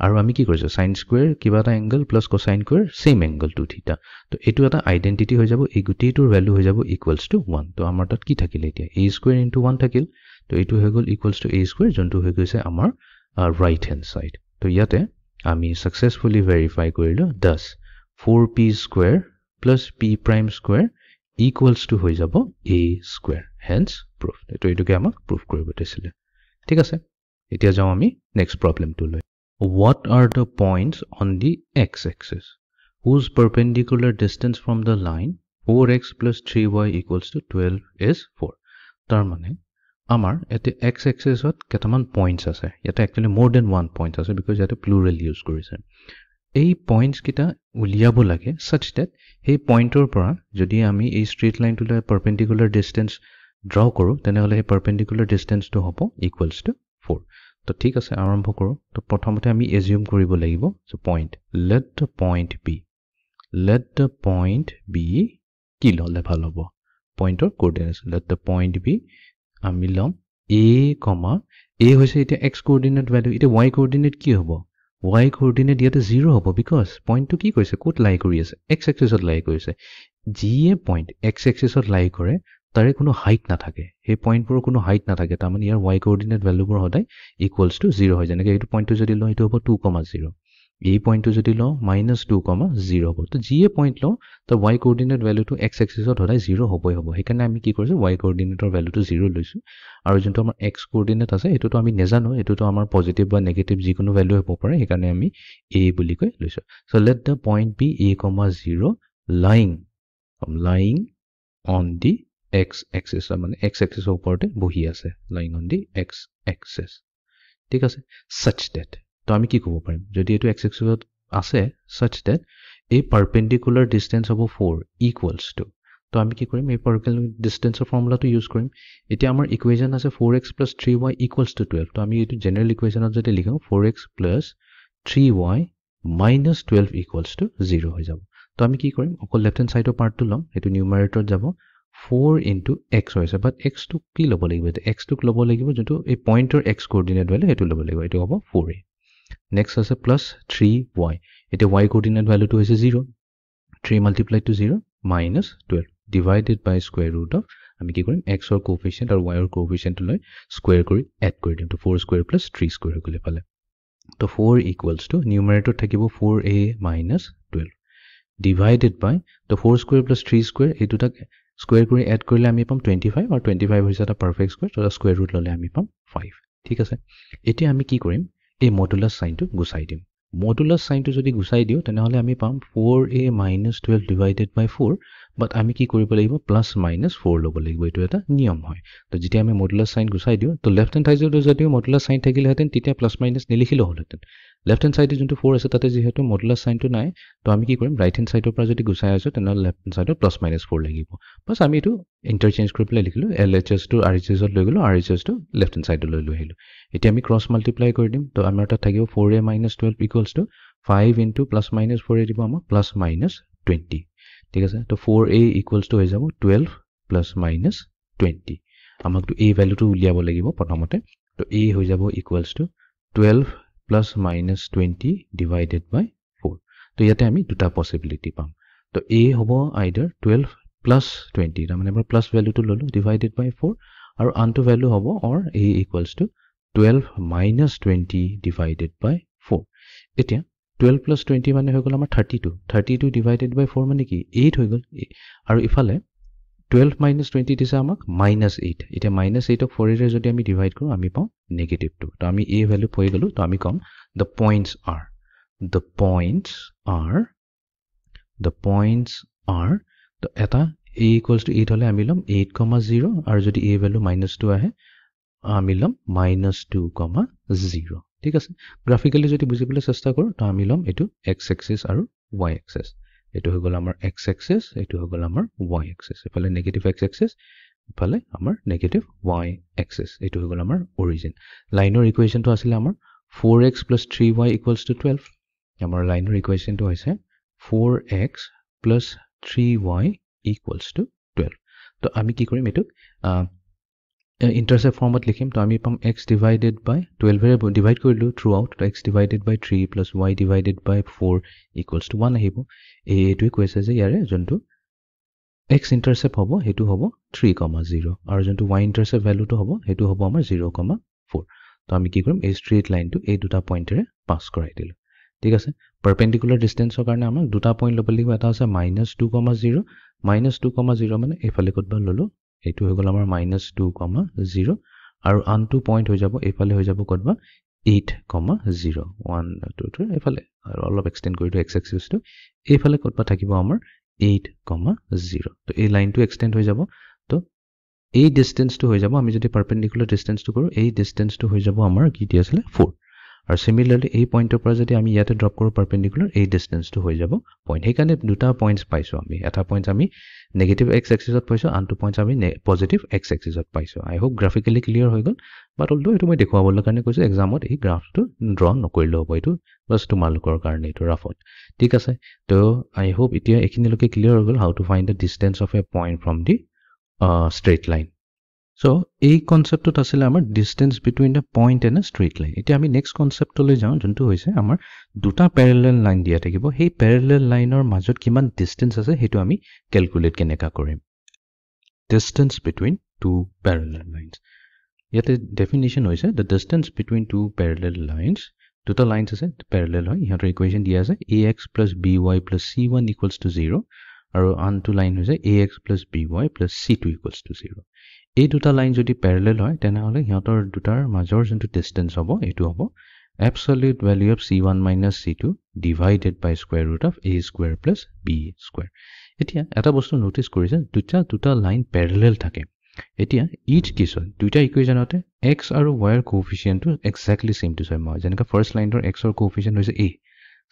আৰু আমি কি কৰিছো sin স্কয়াৰ কিবা এটা angle plus cosine square same angle 2 থিটা তো এটো এটা আইডেন্টিটি হৈ যাব এই গুটেইটোৰ ভ্যালু হৈ যাব ইকুৱেলছ টু 1 তো আমাৰ তাত কি থাকিলে এতিয়া a স্কয়াৰ * 1 থাকিল তো এটো হৈ গল ইকুৱেলছ টু a স্কয়াৰ যোনটো হৈ গৈছে আমাৰ ৰাইট হ্যান্ড সাইড তো ইয়াতে আমি সাকসেসফুলি ভেৰিফাই কৰিলো 10 4p square plus p prime square equals to হৈ যাব a square hence proof এটো এটোকে আমাক proof কৰিব দিছিলে ঠিক আছে এতিয়া যাও আমি next problem to লৈ what are the points on the x axis whose perpendicular distance from the line 4x plus 3y equals to 12 is 4 তাৰ মানে আমাৰ এতে x axis ত কেটামান points আছে ইয়াতে actually more than one point আছে because ইয়াতে plural use কৰিছে এই পয়েন্টস কিটা উলিয়াব লাগে such that এই পয়েন্টৰ পৰা যদি আমি এই স্ট্ৰেইট লাইনটোলৈ পাৰপেন্ডিকুলাৰ ডিসটেন্স ড্ৰ কৰো তেনেহলে এই পাৰপেন্ডিকুলাৰ ডিসটেন্সটো হ'ব ইকুৱেলছ টু 4 তো ঠিক আছে আৰম্ভ কৰো তো প্ৰথমতে আমি এজিউম কৰিব লাগিব so point let the point be কি ললে ভাল হ'ব পয়েন্টৰ কোঅৰ্ডিনেটস let the point be আমি লম a, a হৈছে এটা x কোঅৰ্ডিনেট ভ্যালু এটা y কোঅৰ্ডিনেট কি হ'ব y coordinate ইয়াতে 0 হ'ব because point to কি কৈছে কোত লাই কৰি আছে x axis ত লাই কৰিছে যিয়ে point x axis ত লাই কৰে তাৰে কোনো হাইট না থাকে হে পয়েন্ট বৰ কোনো হাইট না থাকে তাৰ মানে ইয়াৰ y coordinate value বৰ হদাই equals to 0 হয় যেনেকৈ এইটো পয়েন্ট যদি লও এটো হ'ব 2,0 এই পয়েন্ট যদি লও -2,0 হ'ব তো যিয়ে পয়েন্ট লও তাৰ y coordinate value to x axis ত হদাই 0 হ'বই হ'ব হেকাৰণে আমি কি কৰিছো y coordinate ৰ value to 0 লৈছো আৰু যোনটো আমাৰ x coordinate আছে এটোটো আমি নেজানো এটোটো আমাৰ পজিটিভ বা নেগেটিভ যিকোনো ভ্যালু হ'ব পাৰে হেকাৰণে আমি a বুলি কৈ লৈছো so let the point be a, 0 lying on the x axis মানে x axis ৰ ওপৰতে বহি আছে lying on the x axis ঠিক আছে such that তো আমি কি ক'ব পাৰিম যদি এটো x axis ত আছে such that a perpendicular distance of 4 equals to তো আমি কি কৰিম এই perpendicular distance ফৰ্মুলাটো ইউজ কৰিম এতিয়া আমাৰ ইকুৱেচন আছে 4x + 3y = 12 তো আমি এটো জেনাৰেল ইকুৱেচনত যদি লিখো 4x + 3y - 12 = 0 হৈ যাব তো আমি কি কৰিম অকল লেফট হ্যান্ড সাইডৰ পাৰ্টটো লম এটো নিউমাৰেটৰত যাব 4 into x হৈছে বাট x টু কি ল'ব লাগিব এটা x টুক ল'ব লাগিব যেটো এই পয়েন্টৰ x কোঅৰ্ডিনেট ভ্যালু এটো ল'ব লাগিব এটো হ'ব 4a নেক্সট আছে প্লাস 3y এটা y কোঅৰ্ডিনেট ভ্যালুটো হৈছে 0 3 multiplied to 0 minus 12 divided by square root of আমি কি কৰিম x ৰ কোএফিচিয়েন্ট আৰু y ৰ কোএফিচিয়েন্ট লৈ স্কয়াৰ কৰি এড কৰি দিম তো 4 স্কয়াৰ প্লাস 3 স্কয়াৰ গলে পালে তো 4 equals to নিউমাৰেটৰ থাকিব 4a minus 12 divided by তো 4 স্কয়াৰ প্লাস 3 স্কয়াৰ এই দুটা স্কয়াৰ কৰি এড কৰিলে আমি পাম 25 আৰু 25 হৈছে এটা পাৰফেক্ট স্কয়াৰ তো স্কয়াৰ ৰুট ললে আমি পাম 5 ঠিক আছে এতিয়া আমি কি কৰিম এই মডুলাস সাইনটো গুছাই দিম মডুলাস সাইনটো যদি গুছাই দিও তেনেহলে আমি পাম 4a minus 12 divided by 4 বাট আমি কি কৰিব লাগিব প্লাস মাইনাস 4 ল'ব লাগিব এটো এটা নিয়ম হয় তো যেতিয়া আমি মডুলাস সাইন গুছাই দিও তো লেফট হ্যান্ড সাইডত যদি মডুলাস সাইন থাকিলে হেতেন তেতিয়া প্লাস মাইনাস নিলিখিলে হলহেতেন লেফট হ্যান্ড সাইডে যোনটো 4 আছে তাতে যেহেতু মডুলাস সাইনটো নাই তো আমি কি কৰিম ৰাইট হ্যান্ড সাইডৰ পৰা যদি গুছাই আছো তেনেহলে লেফট হ্যান্ড সাইডত প্লাস মাইনাস 4 লাগিব বাস আমি এটো ইন্টাৰচেঞ্জ কৰি পেলাই লিখিলো LHS to RHS ত লৈ গলো RHS to লেফট হ্যান্ড সাইডত লৈ আহিলো এতিয়া আমি ক্ৰস মাল্টিপ্লাই কৰি দিম তো আমাৰ তাত থাকিব 4a minus 12 equals to 5 into plus minus 4 দিব আমাক plus minus 20 ঠিক আছে তো 4a equals to হৈ যাব 12 plus minus 20 আমাক তো a ভ্যালুটো উলিয়াব লাগিব প্ৰথমতে তো a হৈ যাব equals to 12 plus minus 20 divided by 4 তো ইয়াতে আমি দুটা পসিবিলিটি পাম তো a হ'ব either 12 plus 20 তাৰ মানে আমাৰ প্লাস ভ্যালুটো ললো divided by 4 আৰু আনটো ভ্যালু হ'ব or a equals to 12 minus 20 divided by 4 এতিয়া 12 plus 20 মানে হৈ গল আমাৰ 32 divided by 4 মানে কি 8 হৈ গল আৰু ইফালে 12 minus 20 দিছে আমাক -8 এটা -8 ক 4 এৰে যদি আমি ডিভাইড কৰো আমি পাম -2 তো আমি a ভ্যালু পই গলো তো আমি কম the points are তো এটা a equals to 8 হলে আমি লম 8,0 আৰু যদি a ভ্যালু -2 আহে আমি লম -2,0 ঠিক আছে গ্ৰাফিক্যালি যদি বুজিবলৈ চেষ্টা কৰো তো আমি লম এটো x axis আৰু y axis এটো হৈ গল আমাৰ x axis এটো হৈ গল আমাৰ y axis এফালে নেগেটিভ x axis এফালে আমাৰ নেগেটিভ y axis এটো হৈ গল আমাৰ অৰিজিন লাইনৰ ইকুৱেচনটো আছিল আমাৰ 4x + 3y = 12 আমাৰ লাইনৰ ইকুৱেচনটো হৈছে 4x + 3y equals to 12 তো আমি কি কৰিম এটো intercept format লিখিম তো আমি পাম x divided by 12 array divide কৰিলো throughout তো x divided by 3 plus y divided by 4 equals to 1 আহিব এইটোই কৈছে যে ইয়াৰে যোনটো x intercept হবো হেতু হবো 3,0 আৰু যোনটো y intercept ভ্যালু তো হবো হেতু হবো আমাৰ 0,4 তো আমি কি কৰিম এই স্ট্ৰেইট লাইনটো এই দুটা পইণ্টেৰে পাস কৰাই দিলো ঠিক আছে পাৰপেন্ডিকুলাৰ ডিসটেন্সৰ কাৰণে আমাক দুটা পইণ্ট ল'ব লাগিব এটা আছে -2,0 -2,0 মানে এইফালে কতবা ললো এইটো হৈ গল আমাৰ -2,0 আৰু আনটো পইণ্ট হৈ যাব এইফালে হৈ যাব কতবা 8,0 1 2 3 এইফালে আৰু অলপ এক্সটেন্ড কৰি দিও x axis টো এইফালে কতবা থাকিব আমাৰ 8,0 তো এই লাইনটো এক্সটেন্ড হৈ যাব তো এই ডিসটেন্সটো হৈ যাব আমি যদি পারপেন্ডিকুলার ডিসটেন্সটো কৰো এই ডিসটেন্সটো হৈ যাব আমাৰ কি দি আছিল 4 আৰু সিমিলাৰলি এই পইণ্টৰ পৰা যদি আমি ইয়াতে ড্ৰপ কৰো পারপেন্ডিকুলার এই ডিসটেন্সটো হৈ যাব পইণ্ট হেকানে দুটা পইণ্টস পাইছো আমি এটা পইণ্ট আমি নেগেটিভ x axisত পাইছো আনটো পইণ্ট আমি পজিটিভ x axisত পাইছো আই হোপ গ্ৰাফিক্যালি ক্লিয়াৰ হৈ গল বাট অলদো এটো মই দেখুৱাবলৈ কাৰণে কৈছো এক্সামত এই গ্ৰাফটো ড্ৰ নকৰিলে হ'ব এটো বাস তোমালোকৰ কাৰণে এটো ৰাফত ঠিক আছে তো আই হোপ এতিয়া এখিনিলৈকে ক্লিয়াৰ হৈ গল how to find the distance of a point from the straight line so এই কনসেপ্টত আছিল আমাৰ distance between the point and a straight line এতিয়া আমি নেক্সট কনসেপ্টলৈ যাওঁ যোনটো হৈছে আমাৰ দুটা প্যাৰেলাল লাইন দিয়া থাকিব সেই প্যাৰেলাল লাইনৰ মাজত কিমান ডিসটেন্স আছে হেতু আমি ক্যালকুলেট কেনেকা কৰিম distance between two Pyarelal lines ইয়াতে ডেফিনিশন হৈছে the distance between two parallel lines দুটা লাইনস আছে প্যাৰেলাল হয় ইহঁতৰ ইকুৱেশ্যন দিয়া আছে ax + by + c1 = 0 আৰু আনটো লাইন হৈছে ax + by + c2 = 0 এই দুটা লাইন যদি প্যাৰেলাল হয় তেনেহলে ইহঁতৰ দুটাৰ মাজৰ যোনটো ডিসটেন্স হ'ব এটো হ'ব absolute value of c1 - c2 divided by square root of a square plus b square এতিয়া এটা বস্তু নোটিস কৰিছে দুটা লাইন প্যাৰেলাল থাকে এতিয়া each case দুটা ইকুৱেশ্যনতে x আৰু y ৰ কোএফিচিয়েন্ট এক্স্যাক্টলি সেম টু সেম হয় যেনেকা ফাৰ্স্ট লাইনৰ x ৰ কোএফিচিয়েন্ট হৈছে a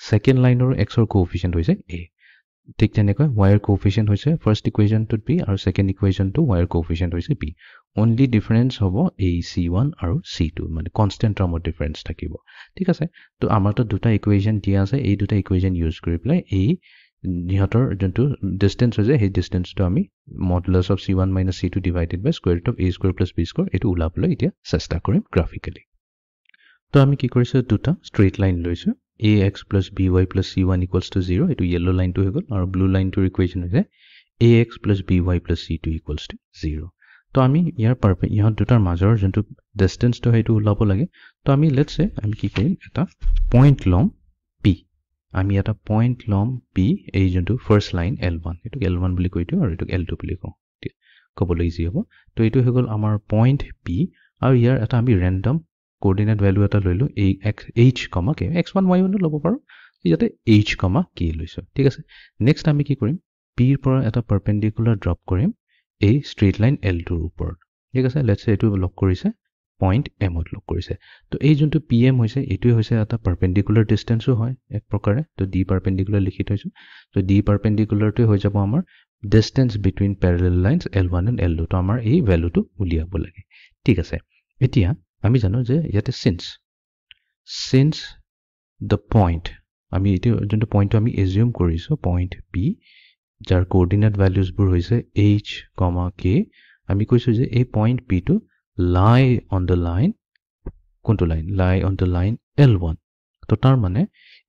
সেকেন্ড লাইনৰ x ৰ কোএফিচিয়েন্ট হৈছে a ঠিক তেনেকৈ y ৰ কোএফিচিয়েন্ট হৈছে ফাৰ্স্ট ইকুৱেশ্যনটোত b আৰু সেকেন্ড ইকুৱেশ্যনটো y ৰ কোএফিচিয়েন্ট হৈছে b only difference হ'ব a c1 আৰু c2 মানে কনস্ট্যান্ট টাৰ্মত ডিফাৰেন্স থাকিব ঠিক আছে তো আমাৰটো দুটা ইকুৱেশ্যন দিয়া আছে এই দুটা ইকুৱেশ্যন ইউজ কৰি প্লাই এই নিহতৰ যোনটো ডিসটেন্স হৈছে সেই ডিসটেন্সটো আমি modulus of c1 - c2 divided by square root of a square plus b square এটো উলাবলৈ এতিয়া চেষ্টা কৰিম গ্ৰাফিক্যালি তো আমি কি কৰিছো দুটা স্ট্ৰেইট লাইন লৈছো ax + by + c1 = 0 এটো ইয়েলো লাইনটো হৈ গল আৰু ব্লু লাইনটোৰ ইকুৱেশ্যন হৈছে ax + by + c2 = 0 তো আমি ইয়াৰ ইহঁত দুটাৰ মাজৰ যোনটো ডিসটেন্সটো হেতু উলাব লাগে তো আমি লেটস সে আমি কি কৰিম এটা পইণ্ট লম p আমি এটা পইণ্ট লম p এই যোনটো ফাৰ্স্ট লাইন l1 এটো l1 বুলি কৈ দিও আৰু এটো l2 বুলি কওঁ কবলৈ ইজি হ'ব তো এটো হৈ গল আমাৰ পইণ্ট p আৰু ইয়াৰ এটা আমি ৰেন্ডম কোঅৰ্ডিনেট ভ্যালু এটা লৈলো এই h, k x1 y1 ল'ব পাৰো ইয়াতে h, k লৈছো ঠিক আছে নেক্সট আমি কি কৰিম p ৰ পৰা এটা পাৰপেন্ডিকুলাৰ ড্ৰপ কৰিম এই স্ট্ৰেইট লাইন l2 ৰ ওপৰত ঠিক আছে লেটস সে এটো লক কৰিছে পইণ্ট m ত লক কৰিছে তো এই যোনটো pm হৈছে এটোই হৈছে এটা পাৰপেন্ডিকুলাৰ ডিসটেন্সও হয় এক প্ৰকাৰে তো d পাৰপেন্ডিকুলাৰ লিখি থৈছো তো d পাৰপেন্ডিকুলাৰটো হৈ যাব আমাৰ distance between parallel lines l1 and l2 তো আমাৰ এই ভ্যালুটো উলিয়াব লাগে ঠিক আছে এতিয়া আমি জানো যে ইয়াতে since the point আমি এটো যোনটো পইণ্টটো আমি এজিউম কৰিছো পইণ্ট p যাৰ কোঅৰ্ডিনেট ভ্যালুজ বোৰ হৈছে h, k আমি কৈছো যে এই পইণ্ট p টো lie on the line কোনটো line lie on the line l1 তো তাৰ মানে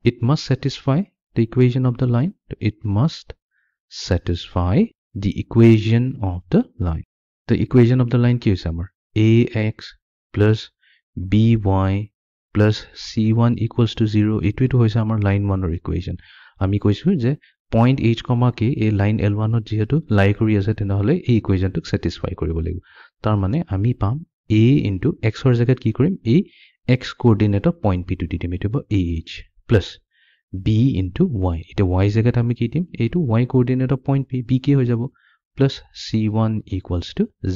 it must satisfy the equation of the line it must satisfy the equation of the line the equation of the line কি হৈছে আমাৰ ax plus by plus c1 = 0 এটো হৈছে আমাৰ line 1 ৰ ইকুৱেশ্যন আমি কৈছো যে পইণ্ট h, k এই লাইন l1 ত যেহেতু লাই কৰি আছে তেনেহলে এই ইকুৱেশ্যনটোক স্যাটিসফাই কৰিব লাগিব তাৰ মানে আমি পাম a into x ৰ জাগাত কি কৰিম এই x coordinate of point p টো দি দিম এটো ah plus b into y এটা y জাগাত আমি কি দিম এইটো y coordinate of point p কি হৈ যাব plus c1 =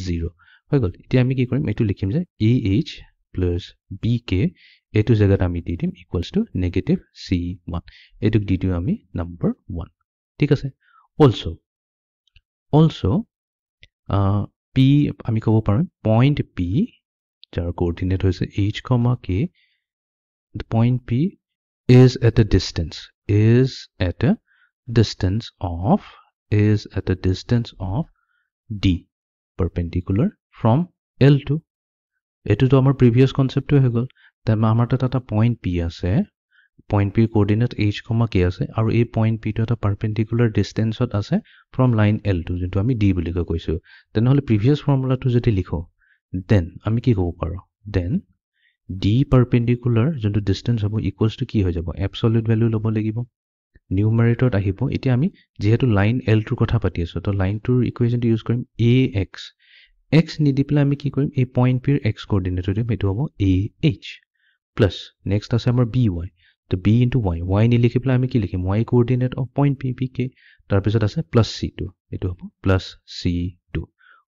0 হৈ গল এতিয়া আমি কি কৰিম এটো লিখিম যে ah plus bk এটো জাগাত আমি দি দিম -c1 এটো দি দিও আমি নম্বৰ 1 ঠিক আছে also p আমি কব পাৰো পইণ্ট p যাৰ কোঅৰ্ডিনেট হৈছে h, k the point p is at a distance of is at a distance of d perpendicular from L to etu to amar previous concept to hegol then amar ta point p ase point p coordinate h comma k ase aru ei point p to eta perpendicular distance ot ase from line L to jintu ami d boli koisu then hole previous formula to jodi likho then ami ki kobo paro then d perpendicular jintu distance hobo equals to ki hoi jabo absolute value lobo lagibo numerator ahibo etia ami jehetu line L to kotha pati aso to line to equation to use korim ax x nidi pela ami ki korim ei point p x coordinate dim etu hobo ah plus next ase amar by to b into y ni likhi pela ami ki likhim y coordinate of point p pk tar pisot ase plus c2 etu hobo plus c2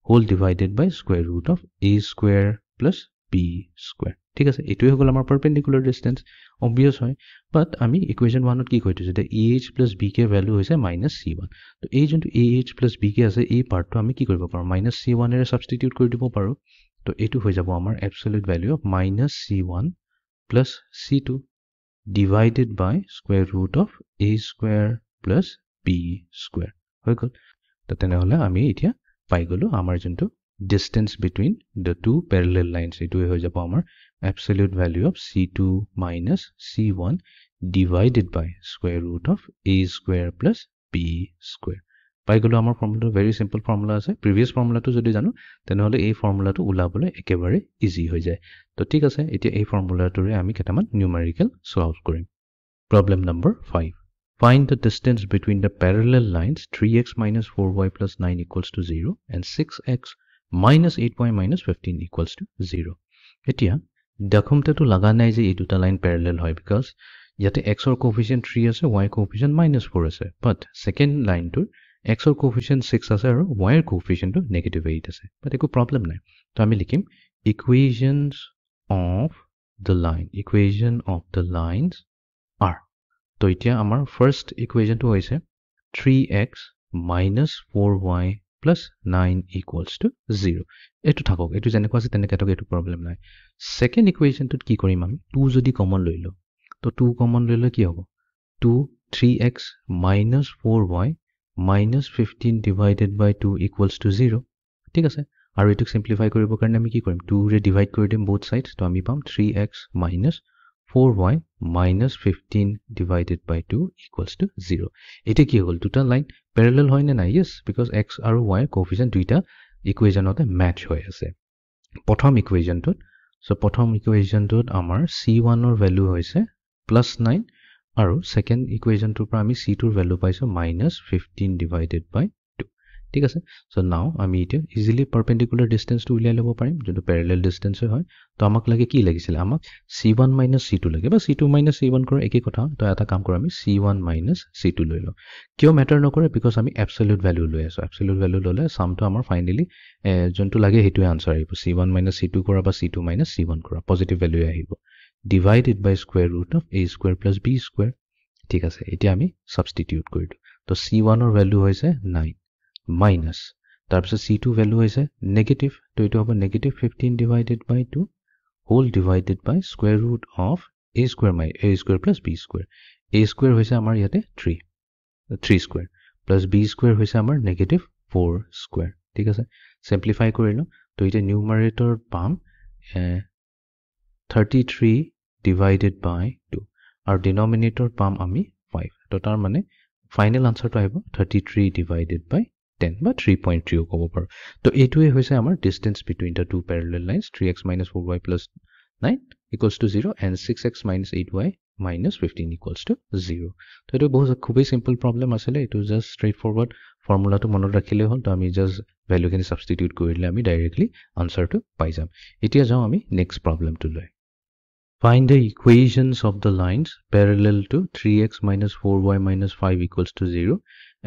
whole divided by square root of a square plus b square ঠিক আছে এটুই হগল আমাৰ perpendicular distance obvious হয় but আমি equation 1 ত কি কইতো যে ah plus bk value হৈছে -c1 তো এই যোনটো ah plus bk আছে এই পাৰ্টটো আমি কি কৰিব পাৰো -c1 এৰে সাবস্টিটিউট কৰি দিব পাৰো তো এটু হৈ যাব আমাৰ absolute value of -c1 plus c2 divided by square root of a square plus b square হৈ গল তো তেনেহলে আমি এতিয়া পাই গলো আমাৰ যোনটো distance between the two parallel lines etu hoy jabo amar absolute value of c2 minus c1 divided by square root of a square plus b square pai golo amar formula very simple formula ase previous formula to jodi janu tenhole ei formula to ulabole ekebare easy hoy jay to thik ase etia ei formula to re ami ketaman numerical solve korim problem number 5 find the distance between the parallel lines 3x minus 4y plus 9 equals to 0 and 6x minus 8y minus 15 equals to 0. Etia, dakhumte to laga nai je ei duta line parallel hoy because yate x or coefficient 3 ase y coefficient minus 4 ase but second line to x or coefficient 6 ase aru y coefficient to negative 8 ase but eko problem nai to ami likhim equation of the lines are to etia amar first equation to hoise 3x minus 4y plus 9 equals to 0. Etu thakok, etu jeneko ase teneke thakok etu problem nai. Second equation to ki korim ami 2 jodi common loilo. To 2 common loilo ki hobo? 2 3x minus 4y minus 15 divided by 2 equals to 0. ঠিক আছে আৰু এটুক simplify কৰিব কাৰণে আমি কি কৰিম 2 ৰে divide কৰি দিম both sides তো আমি পাম 3x minus 4y minus 15 divided by 2 equals to 0. Ete ki hol duta line parallel hoy na yes because x aru y coefficient duita equation ote match hoy ase. Prothom equation tut amar c1 or value hoise +9 aru second equation tu pra ami c2 value paiso -15 divided by 2. ঠিক আছে so now আমি এটা easily perpendicular distance to উলিয়াই লব পাৰিম যোনটো parallel distance হয় তো আমাক লাগে কি লাগিছিল আমাক c1 c2 লাগে বা c2 c1 কৰা একে কথা তো এটা কাম কৰা আমি c1 c2 লৈ ল কিয় ম্যাটাৰ নকৰে because আমি absolute value লৈ আছো absolute value ললে sum to আমাৰ finally যোনটো লাগে হেতুৱে আনসাৰ আহিব c1 c2 কৰা বা c2 c1 কৰা positive value আহিব divided by square root of a square plus b square ঠিক আছে এতিয়া আমি substitute কৰিলো তো c1 or value হৈছে 9 minus tarpisa c2 value is a negative to it over negative 15 divided by 2 whole divided by square root of a square plus b square a square hoise amar yate 3 square plus b square hoise amar negative 4 square ঠিক আছে simplify korilo to ite numerator pam 33 divided by 2 our denominator pam ami 5 to tar mane final answer to aibo 33 divided by 10 বা 3.3 কব পাৰো তো এটোৱে হৈছে আমাৰ distance between the two parallel lines 3x minus 4y plus 9 equals to 0 and 6x minus 8y minus 15 equals to 0 তো এটো বহুত খুবই simple problem আসলে এটো just straightforward formula to মনত ৰাখিলে হল তো আমি just value খিনি substitute কৰিলে আমি directly answer to পাই যাম এতিয়া যাও আমি next problem to লৈ Find the equations of the lines parallel to 3x minus 4y minus 5 equals to 0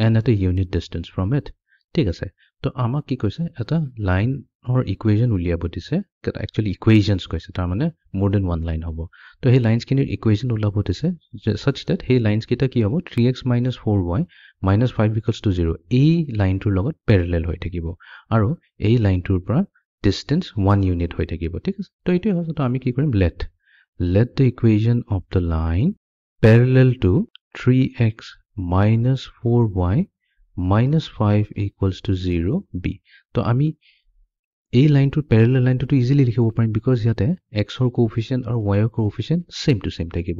and at a unit distance from it. ঠিক আছে তো আমাক কি কৈছে এটা লাইন or equation উলিয়াব দিছে actually equations কৈছে তাৰ মানে more than one line হ'ব তো এই লাইনস কিনিৰ equation উলাব দিছে such that এই লাইনস কিটা কি হ'ব 3x minus 4y minus 5 equals to 0 এই লাইনটোৰ লগত parallel হৈ থাকিব আৰু এই লাইনটোৰ পৰা distance 1 unit হৈ থাকিব ঠিক আছে তো এইটো হয় তো আমি কি কৰিম let the equation of the line parallel to 3x minus 4y minus 5 equals to 0 b. তো আমি এই লাইনটো প্যারালাল লাইনটো ইজিলি লিখিব পাৰিম because ইয়াতে x ৰ কোএফিচিয়েন্ট আৰু y ৰ কোএফিচিয়েন্ট সেম টু সেম থাকিব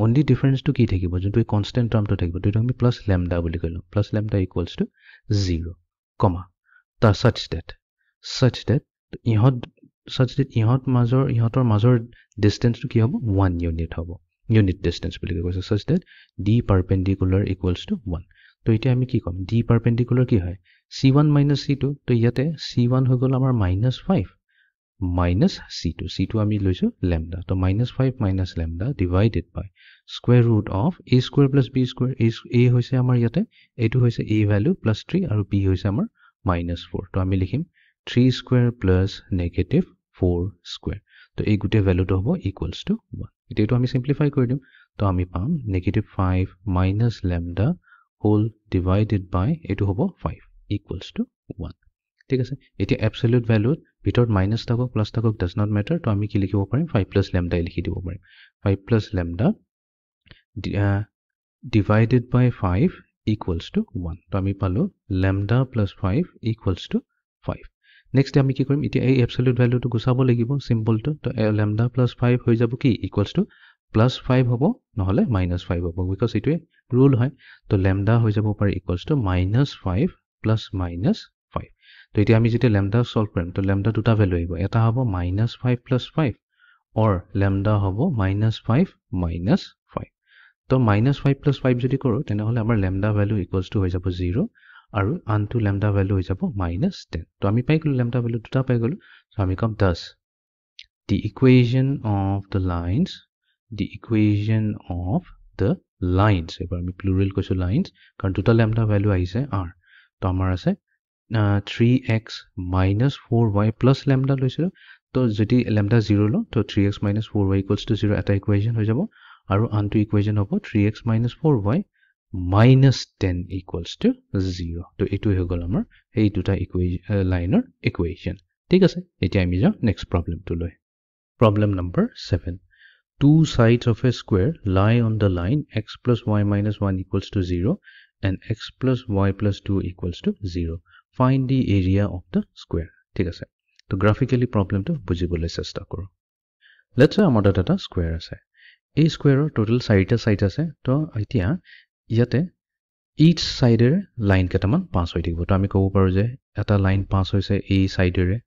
only difference to কি থাকিব যোনটো কনস্ট্যান্ট টার্মটো থাকিব তো আমি প্লাস ল্যাম্ডা বুলি কইলো plus lambda equals to 0 comma ta such that ইহঁতৰ মাজৰ distance to কি হ'ব 1 unit হ'ব unit distance বুলি কৈছে such that d perpendicular equals to 1 তো এতিয়া আমি কি কম d perpendicular কি হয় c1 minus c2 তো ইয়াতে c1 হৈ গল আমাৰ -5 minus c2 আমি লৈছো lambda তো -5 minus lambda divided by square root of a square plus b square a হৈছে আমাৰ ইয়াতে এটো হৈছে a value plus 3 আৰু b হৈছে আমাৰ -4 তো আমি লিখিম 3 square plus negative 4 square তো এই গুটে ভ্যালুটো হ'ব equals to 1 এটো আমি সিম্পলিফাই কৰি দিম তো আমি পাম -5 minus lambda whole divided by এটো হ'ব 5 equals to 1 ঠিক আছে এতিয়া absolute value ভিতৰত মাইনাস থাকক প্লাস থাকক does not matter তো আমি কি লিখিব পাৰিম 5 plus lambda লিখি দিব পাৰিম 5 plus lambda divided by 5 equals to 1 তো আমি পালো lambda plus 5 equals to 5 next আমি কি কৰিম এতিয়া এই absolute value টো গুছাব লাগিব simple তো lambda plus 5 হৈ যাব কি equals to plus 5 হ'ব নহলে -5 হ'ব because ইটোৱে rule হয় তো lambda হৈ যাব পাৰি equals to -5 plus -5 তো এতিয়া আমি যেতে lambda solve কৰিম তো lambda দুটা ভ্যালু আহিব এটা হ'ব -5 plus 5 or lambda হ'ব -5 minus 5 তো -5 plus 5 যদি কৰো তেনে হলে আমাৰ lambda value equals to হৈ যাব 0 আৰু আনটো lambda value হৈ যাব -10 তো আমি পাই গলো lambda value দুটা পাই গলো so আমি কম thus the equation of the lines এবাৰ আমি plural কৈছো lines কাৰণ দুটা lambda value আহিছে r তো আমাৰ আছে 3x minus 4y plus lambda লৈছিলো তো যদি lambda 0 লো তো 3x minus 4y equals to 0 এটা equation হৈ যাব আৰু আনটো equation হ'ব 3x minus 4y minus 10 equals to 0 তো এটো হৈ গল আমাৰ এই দুটা লাইনৰ equation ঠিক আছে এতিয়া আমি যাও next problem to লৈ problem number 7 two sides of a square lie on the line x plus y minus 1 equals to 0 and x plus y plus 2 equals to 0 find the area of the square ঠিক আছে তো graphically problem to বুজিবলৈ চেষ্টা কৰো let's say আমাৰ এটা square আছে এই squareৰ total 4টা সাইড আছে তো এতিয়া ইয়াতে each সাইডেৰ লাইন কেটামান পাস হৈ থাকিব তো আমি ক'ব পাৰো যে এটা লাইন পাস হৈছে এই সাইডেৰে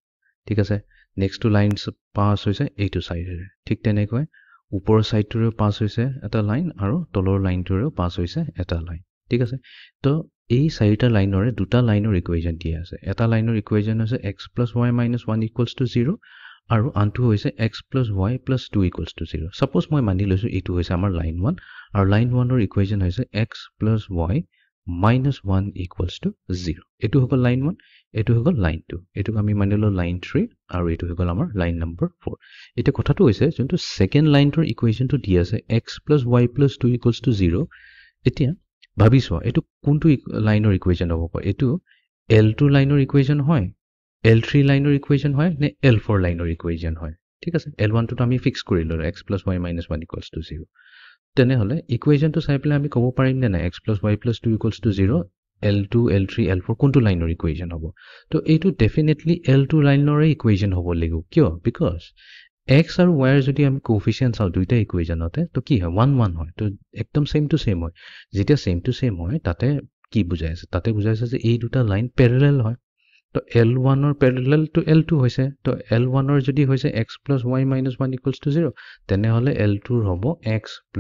ঠিক আছে নেক্সট টু লাইনস পাস হৈছে এইটো সাইডেৰে ঠিক তেনেকৈ ওপৰৰ সাইডটোৰে পাস হৈছে এটা লাইন আৰু তলৰ লাইনটোৰেও পাস হৈছে এটা লাইন ঠিক আছে তো এই চাৰিটা লাইনৰে দুটা লাইনৰ ইকুৱেশ্যন দিয়া আছে এটা লাইনৰ ইকুৱেশ্যন হৈছে x + y - 1 = 0 আৰু আনটো হৈছে x + y + 2 = 0 সাপোজ মই মানি লৈছো এটো হৈছে আমাৰ লাইন 1 আৰু লাইন 1 ৰ ইকুৱেশ্যন হৈছে x + y - 1 = 0 এটো হ'ল লাইন 1 এটো হ'ল লাইন 2 এটো আমি মানিলো লাইন 3 আৰু এটো হ'ল আমাৰ লাইন নম্বৰ 4 এটা কথাটো হৈছে যোনটো সেকেন্ড লাইনটোৰ ইকুৱেশ্যনটো দিয়া আছে x + y + 2 = 0 এতিয়া ভাবিছো এটো কোনটো লাইনৰ ইকুৱেশ্যন হ'ব এটো L2 লাইনৰ ইকুৱেশ্যন হয় L3 লাইনৰ ইকুৱেশ্যন হয় নে L4 লাইনৰ ইকুৱেশ্যন হয় ঠিক আছে L1 টো আমি ফিক্স কৰিলো x + y - 1 = 0 তেনে হলে ইকুৱেশ্যনটো চাই পেলাই আমি ক'ব পাৰিম নে x + y + 2 = 0 L2 L3 L4 কোনটো লাইনৰ ইকুৱেশ্যন হ'ব তো এইটো ডেফিনেটলি L2 লাইনৰ ইকুৱেশ্যন হ'ব লাগিব কিয় বিকজ x আৰু y ৰ যদি আমি কোএফিচিয়েন্ট চাও দুইটা ইকুৱেশ্যনতে তো কি হয় 1 1 হয় তো একদম সেম টু সেম হয় যেতিয়া সেম টু সেম হয় তাতে কি বুজাই আছে তাতে বুজাই আছে যে এই দুটা লাইন প্যাৰালেল হয় তো L1 ৰ প্যাৰালেল টু L2 হৈছে তো L1 ৰ যদি হৈছে x + y - 1 = 0 তেনে হলে L2 ৰ হ'ব x +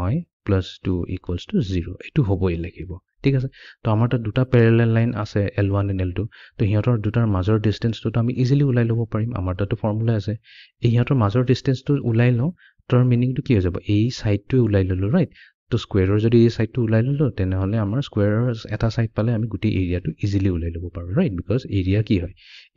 y + 2 = 0 এটো হ'বই লাগিব ঠিক আছে তো আমাৰ তা দুটা প্যাৰালেল লাইন আছে L1 and L2 তো হিহঁতৰ দুটাৰ মাজৰ ডিসটেন্সটো আমি ইজিলি উলাই ল'ব পাৰিম আমাৰ তাতো ফৰ্মুলা আছে এই হিহঁতৰ মাজৰ ডিসটেন্সটো উলাই লও তাৰ মিনিংটো কি হৈ যাব এই সাইডটো উলাই ললো ৰাইট তো স্কয়াৰৰ যদি এই সাইডটো উলাই ললো তেনে হলে আমাৰ স্কয়াৰৰ এটা সাইড পালে আমি গুটি এৰিয়াটো ইজিলি উলাই ল'ব পাৰো ৰাইট বিকজ এৰিয়া কি হয়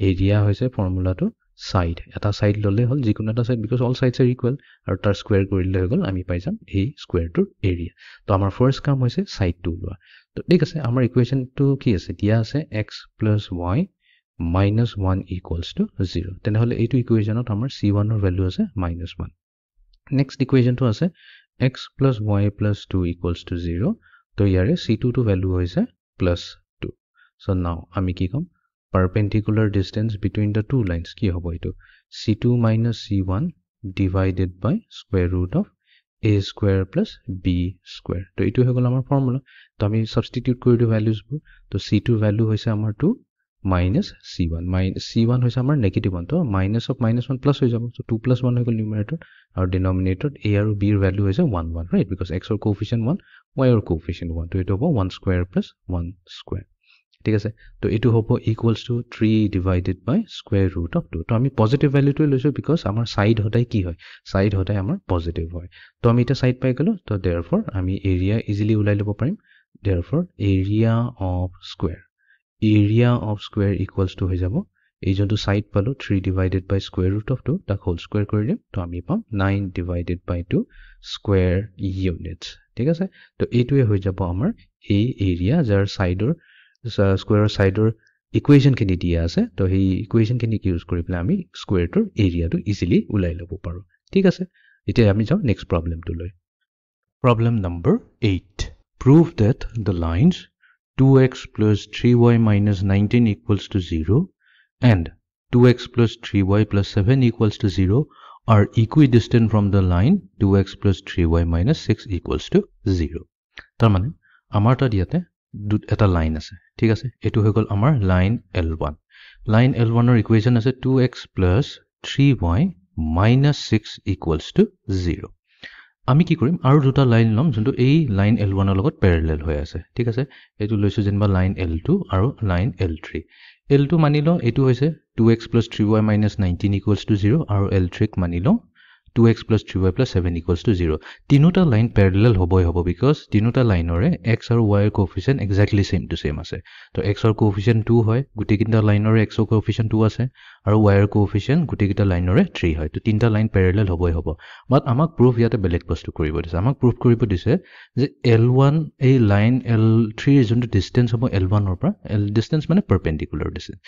এৰিয়া হৈছে ফৰ্মুলাটো সাইড এটা সাইড ললে হল যিকোনো এটা side because all sides are equal আৰু তাৰ স্কয়াৰ কৰিলে হৈ গল আমি পাই যাম এই স্কয়াৰটোৰ এৰিয়া তো আমাৰ ফাৰ্স্ট কাম হৈছে সাইডটো উলোৱা তো ঠিক আছে আমাৰ ইকুৱেশ্যনটো কি আছে দিয়া আছে x + y - 1 = 0 তেনে হলে এইটো ইকুৱেশ্যনত আমাৰ c1 ৰ ভ্যালু আছে -1 নেক্সট ইকুৱেশ্যনটো আছে x + y + 2 = 0 তো ইয়াৰে c2 টো ভ্যালু হৈছে +2 So now আমি কি কম perpendicular distance between the two lines কি হ'ব এটো c2 minus c1 divided by square root of a square plus b square তো এটো হৈ গল আমাৰ ফৰ্মুলা তো আমি সাবস্টিটিউট কৰি দিও ভ্যালুজ বোৰ তো c2 ভ্যালু হৈছে আমাৰ 2 minus c1 c1 হৈছে আমাৰ নেগেটিভ 1 তো minus of minus 1 plus হৈ যাব so 2 plus 1 হৈ গল নিউমাৰেটৰ আৰু ডিনমিনেটৰ a আৰু b ৰ ভ্যালু হৈছে 1 1 right because x ৰ কোএফিচিয়েন্ট 1 y ৰ কোএফিচিয়েন্ট 1 তো এটো হ'ব 1 square plus 1 square ঠিক আছে তো এটো হ'ব equals to 3 divided by square root of 2 তো আমি পজিটিভ ভ্যালুটো লৈছো বিকজ আমাৰ সাইড হদাই কি হয় সাইড হদাই আমাৰ পজিটিভ হয় তো আমি এটা সাইড পাই গলো তো देयरफॉर আমি এৰিয়া ইজিলি উলাই লব পাৰিম therefore area of square equals to হৈ যাব এই যোনটো সাইড পালো 3 divided by square root of 2 তাক হোল স্কয়ার কৰি দিম তো আমি পাম 9 ডিভাইডেড বাই 2 স্কয়াৰ ইউনিটস ঠিক আছে তো এইটোৱে হৈ যাব আমাৰ এই এৰিয়া যাৰ সাইডৰ square side or equation can dia ase to he equation can use kori pele ami square tor area to easily ulai lobo paro thik ase eta ami jao next problem to loi problem number 8 prove that the lines 2x plus 3y minus 19 equals to 0 and 2x plus 3y plus 7 equals to 0 are equidistant from the line 2x plus 3y minus 6 equals to 0 tar mane amar ta diate এটা line আছে ঠিক আছে এটো হৈ গল আমাৰ line L1 line L1 ৰ ইকুৱেচন আছে 2x + 3y - 6 = 0 আমি কি কৰিম আৰু দুটা লাইন লম যোনটো এই লাইন L1 ৰ লগত প্যাৰালেল হৈ আছে ঠিক আছে এটো লৈছো যেনবা লাইন L2 আৰু লাইন L3 L2 মানিলো এটো হৈছে 2x + 3y - 19 = 0 আৰু L3 ক মানিলো 2x plus 3y plus 7 equals to 0. তিনোটা লাইন parallel হবই হব because তিনোটা লাইনৰে x আৰু y ৰ কোএফিচিয়েন্ট exactly same to same আছে তো x ৰ কোএফিচিয়েন্ট 2 হয় গুটিকিটা লাইনৰে x ৰ কোএফিচিয়েন্ট 2 আছে আৰু y ৰ কোএফিচিয়েন্ট গুটিকিটা লাইনৰে 3 হয় তো তিনটা লাইন parallel হবই হব বাট আমাক প্ৰুফ ইয়াতে বেলেগ বস্তু কৰিব দিছে আমাক প্ৰুফ কৰিব দিছে যে L1 এই লাইন L3 ৰ যোনটো ডিসটেন্স হ'ব L1 ৰ পৰা L ডিসটেন্স মানে পাৰপেন্ডিকুলাৰ ডিসটেন্স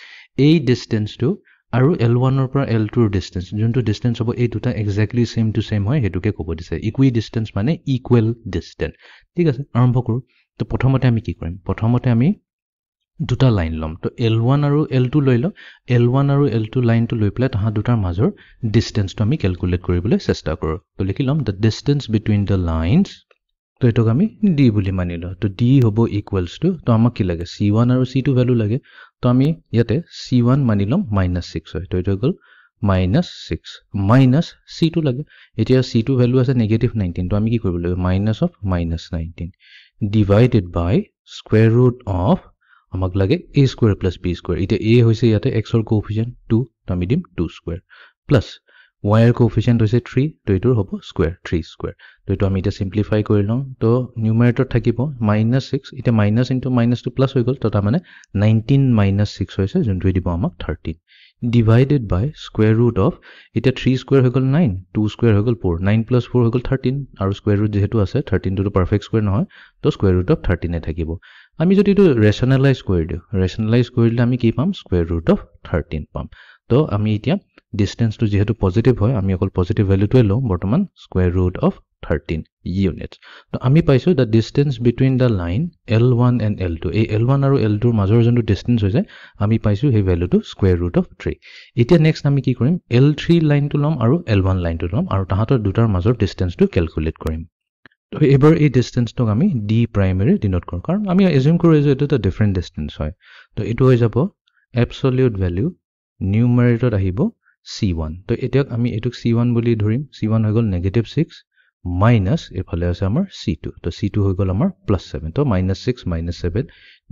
এই ডিসটেন্সটো আৰু L1 ৰ পৰা L2 ৰ ডিসটেন্স যোনটো ডিসটেন্স হ'ব এই দুটা এক্স্যাক্টলি সেম টু সেম হয় হেতুকে ক'ব দিছে ইকুই ডিসটেন্স মানে ইকুৱেল ডিসটেন্স ঠিক আছে আৰম্ভ কৰো তো প্ৰথমতে আমি কি কৰিম প্ৰথমতে আমি দুটা লাইন লম তো L1 আৰু L2 লৈ ল L1 আৰু L2 লাইনটো লৈ পেলাই তাহা দুটাৰ মাজৰ ডিসটেন্সটো আমি ক্যালকুলেট কৰিবলৈ চেষ্টা কৰো তো লিখি লম the distance between the lines তো এটোক আমি d বুলি মানিলো তো d হ'ব ইকুৱেলস টু তো আমাক কি লাগে c1 আৰু c2 ভ্যালু লাগে তো আমি ইয়াতে c1 মানিলম -6 হয় তো এটো গল -6 c2 লাগে এতিয়া c2 ভ্যালু আছে -19 তো আমি কি কৰিব লাগিব -19 divided by square root of আমাক লাগে a square plus b square এতিয়া a হৈছে ইয়াতে x ৰ কোএফিচিয়েন্ট 2 তো আমি দিম 2 স্কয়াৰ প্লাস y ৰ কোএফিচিয়েন্ট হৈছে 3 তো এটোৰ হ'ব স্কয়াৰ 3 স্কয়াৰ তো এটো আমি এটা সিম্পলিফাই কৰি লম তো নিউমাৰেটৰ থাকিব -6 এটা মাইনাস ইনটু -2 প্লাস হৈ গল তো তা মানে 19 - 6 হৈছে যোনটো দিব আমাক 13 divided by square root of এটা 3 স্কয়াৰ হৈ গল 9 2 স্কয়াৰ হৈ গল 4 9 + 4 হৈ গল 13 আৰু স্কয়াৰ ৰুট যেহেতু আছে 13 টো পাৰফেক্ট স্কয়াৰ নহয় তো স্কয়াৰ ৰুট অফ 13 এ থাকিব আমি যদি এটো ৰেশনালাইজ কৰি দিও ৰেশনালাইজ কৰিলে আমি কি পাম স্কয়াৰ ৰুট অফ 13 পাম তো আমি এতিয়া ডিসটেন্স to যেহেতু পজিটিভ হয় আমি অকল পজিটিভ ভ্যালুটোৱে লম বৰ্তমান স্কয়াৰ ৰুট অফ 13 units তো আমি পাইছো the distance between the line L1 and L2 এই L1 আৰু L2 ৰ মাজৰ যোনটো ডিসটেন্স হৈছে আমি পাইছো এই ভ্যালুটো স্কয়াৰ ৰুট অফ 3 এতিয়া নেক্সট আমি কি কৰিম L3 লাইনটো লম আৰু L1 লাইনটো লম আৰু তাহাতৰ দুটাৰ মাজৰ ডিসটেন্সটো ক্যালকুলেট কৰিম তো এবাৰ এই ডিসটেন্সটোক আমি d প্ৰাইমাৰী ডিনোট কৰো কাৰণ আমি এজিউম কৰো যে এটা ডিফাৰেন্ট ডিসটেন্স হয় তো এটো হৈ যাব এবসলিউট ভ্যালু নিউমাৰেটৰত আহিব c1 তো এতিয়াক আমি এটোক c1 বুলি ধৰিম c1 হৈ গল -6 মাইনাস এফালে আছে আমাৰ c2 তো c2 হৈ গল আমাৰ +7 তো -6 - 7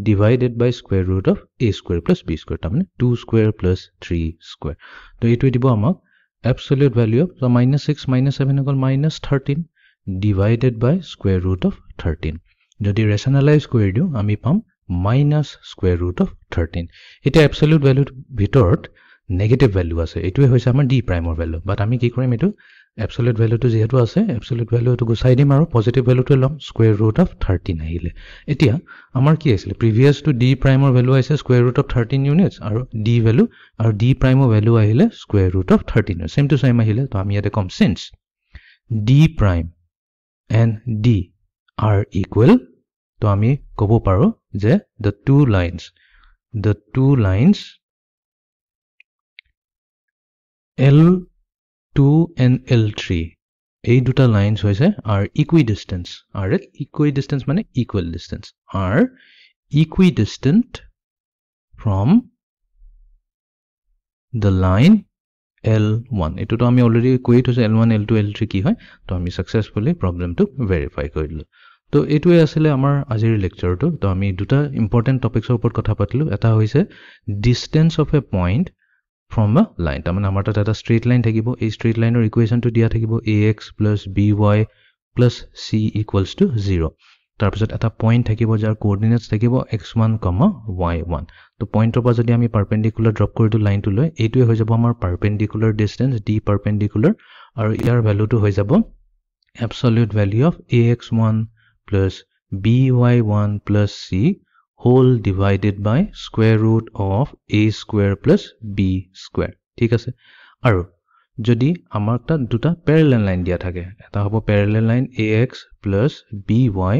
divided by square root of a square plus b square তাৰমানে 2 স্কয়াৰ প্লাস 3 স্কয়াৰ তো এটো দিব আমাক এবসলিউট ভ্যালু অফ তো -6 - 7 হৈ গল -13 divided by square root of 13 যদি ৰেশনালাইজ কৰি দিও আমি পাম মাইনাস স্কয়াৰ ৰুট অফ 13 এটা এবসলিউট ভ্যালুৰ ভিতৰত নেগেটিভ ভ্যালু আছে এটোৱে হৈছে আমাৰ d প্ৰাইমৰ ভ্যালু বাট আমি কি কৰিম এটো এবসলিউট ভ্যালুটো যেহেতু আছে এবসলিউট ভ্যালুটো গুছাই দিম আৰু পজিটিভ ভ্যালুটো লম স্কয়াৰ ৰুট অফ 13 আহিলে এতিয়া আমাৰ কি আছিল প্ৰিভিয়াস টু d প্ৰাইমৰ ভ্যালু আছে স্কয়াৰ ৰুট অফ 13 ইউনিটস আৰু d ভ্যালু আৰু d প্ৰাইমৰ ভ্যালু আহিলে square root of 13 same to same আহিলে তো আমি ইয়াতে কম since d prime and d are equal তো আমি ক'ব পাৰো যে the two lines the two lines L2 and L3 এই দুটা lines হৈছে are equidistant are equidistant মানে equal distance are equidistant from the line L1 এটো তো আমি অলরেডি কৈয়ে থৈছো L1 L2 L3 কি হয় তো আমি সাকসেসফুলি প্ৰবলেমটো ভেৰিফাই কৰিলো তো এটোৱে আছিল আমাৰ আজিৰ লেকচাৰটো তো আমি দুটা ইম্পৰ্টেন্ট টপিকছৰ ওপৰত কথা পাতিলো এটা হৈছে distance of a point from a line তামানে আমাৰ তাত এটা স্ট্ৰেইট লাইন থাকিব এই স্ট্ৰেইট লাইনৰ ইকুৱেচনটো দিয়া থাকিব ax + by + c = 0 তাৰ পিছত এটা পইণ্ট থাকিব যাৰ কোঅৰ্ডিনেটস থাকিব x1, y1 তো পইণ্টৰ পৰা যদি আমি পাৰপেন্ডিকুলাৰ ড্ৰপ কৰি দিও লাইনটো লৈ এইটোৱে হৈ যাব আমাৰ পাৰপেন্ডিকুলাৰ ডিসটেন্স d পাৰপেন্ডিকুলাৰ আৰু ইয়াৰ ভ্যালুটো হৈ যাব absolute value of ax1 + by1 + c whole divided by square root of a square plus b square ঠিক আছে আৰু যদি আমাৰ তাত দুটা প্যাৰালাল লাইন দিয়া থাকে এটা হ'ব প্যাৰালাল line ax + by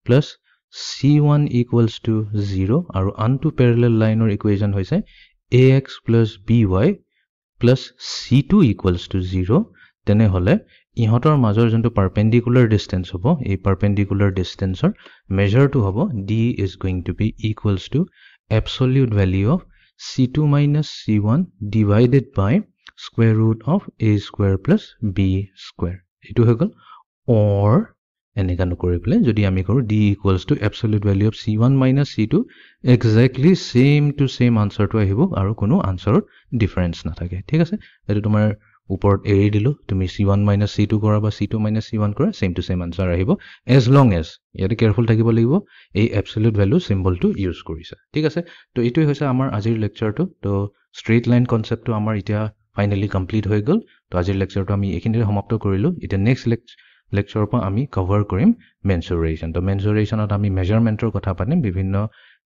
plus c1 = 0 আৰু আনটো প্যাৰালাল লাইনৰ ইকুৱেচন হৈছে ax + by plus c2 = 0 তেনে হলে ইহতৰ মাজৰ যোনটো পাৰপেন্ডিকুলাৰ ডিসটেন্স হ'ব এই পাৰপেন্ডিকুলাৰ ডিসটেন্সৰ মেজাৰটো হ'ব d is going to be equals to absolute value of c2 - c1 divided by square root of a square plus b square এটো হৈ গল or এনেকা নকৰি পেলে যদি আমি কৰো d equals to absolute value of c1 - c2 exactly same to same answer to আহিব আৰু কোনো আনসাৰত ডিফাৰেন্স নাথাকে ঠিক আছে এটো তোমাৰ উপৰত এৰি দিলো তুমি c1 - c2 কৰা বা c2 - c1 কৰা same to same answer আহিব as long as ইয়াতে কেয়াৰফুল থাকিব লাগিব এই absolute value সিম্বলটো ইউজ কৰিছা ঠিক আছে তো এটোই হৈছে আমাৰ আজিৰ লেকচাৰটো তো স্ট্ৰেইট লাইন কনসেপ্টটো আমাৰ এতিয়া ফাইনালি কমপ্লিট হৈ গল তো আজিৰ লেকচাৰটো আমি এখিনিতে সমাপ্ত কৰিলো এটা নেক্সট লেকচাৰৰ পৰা আমি কভাৰ কৰিম মেনচুৰেচন তো মেনচুৰেচনত আমি মেজাৰমেন্টৰ কথা পাতিম বিভিন্ন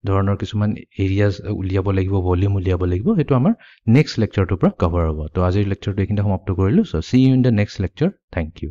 ধৰণৰ কিছুমান এৰিয়াজ উলিয়াব লাগিব ভলিউম উলিয়াব লাগিব এটো আমাৰ নেক্সট লেকচাৰটোৰ পৰা কভাৰ হ'ব তো আজিৰ লেকচাৰটো এখিনিতে সমাপ্ত কৰিলো so see you in the next lecture thank U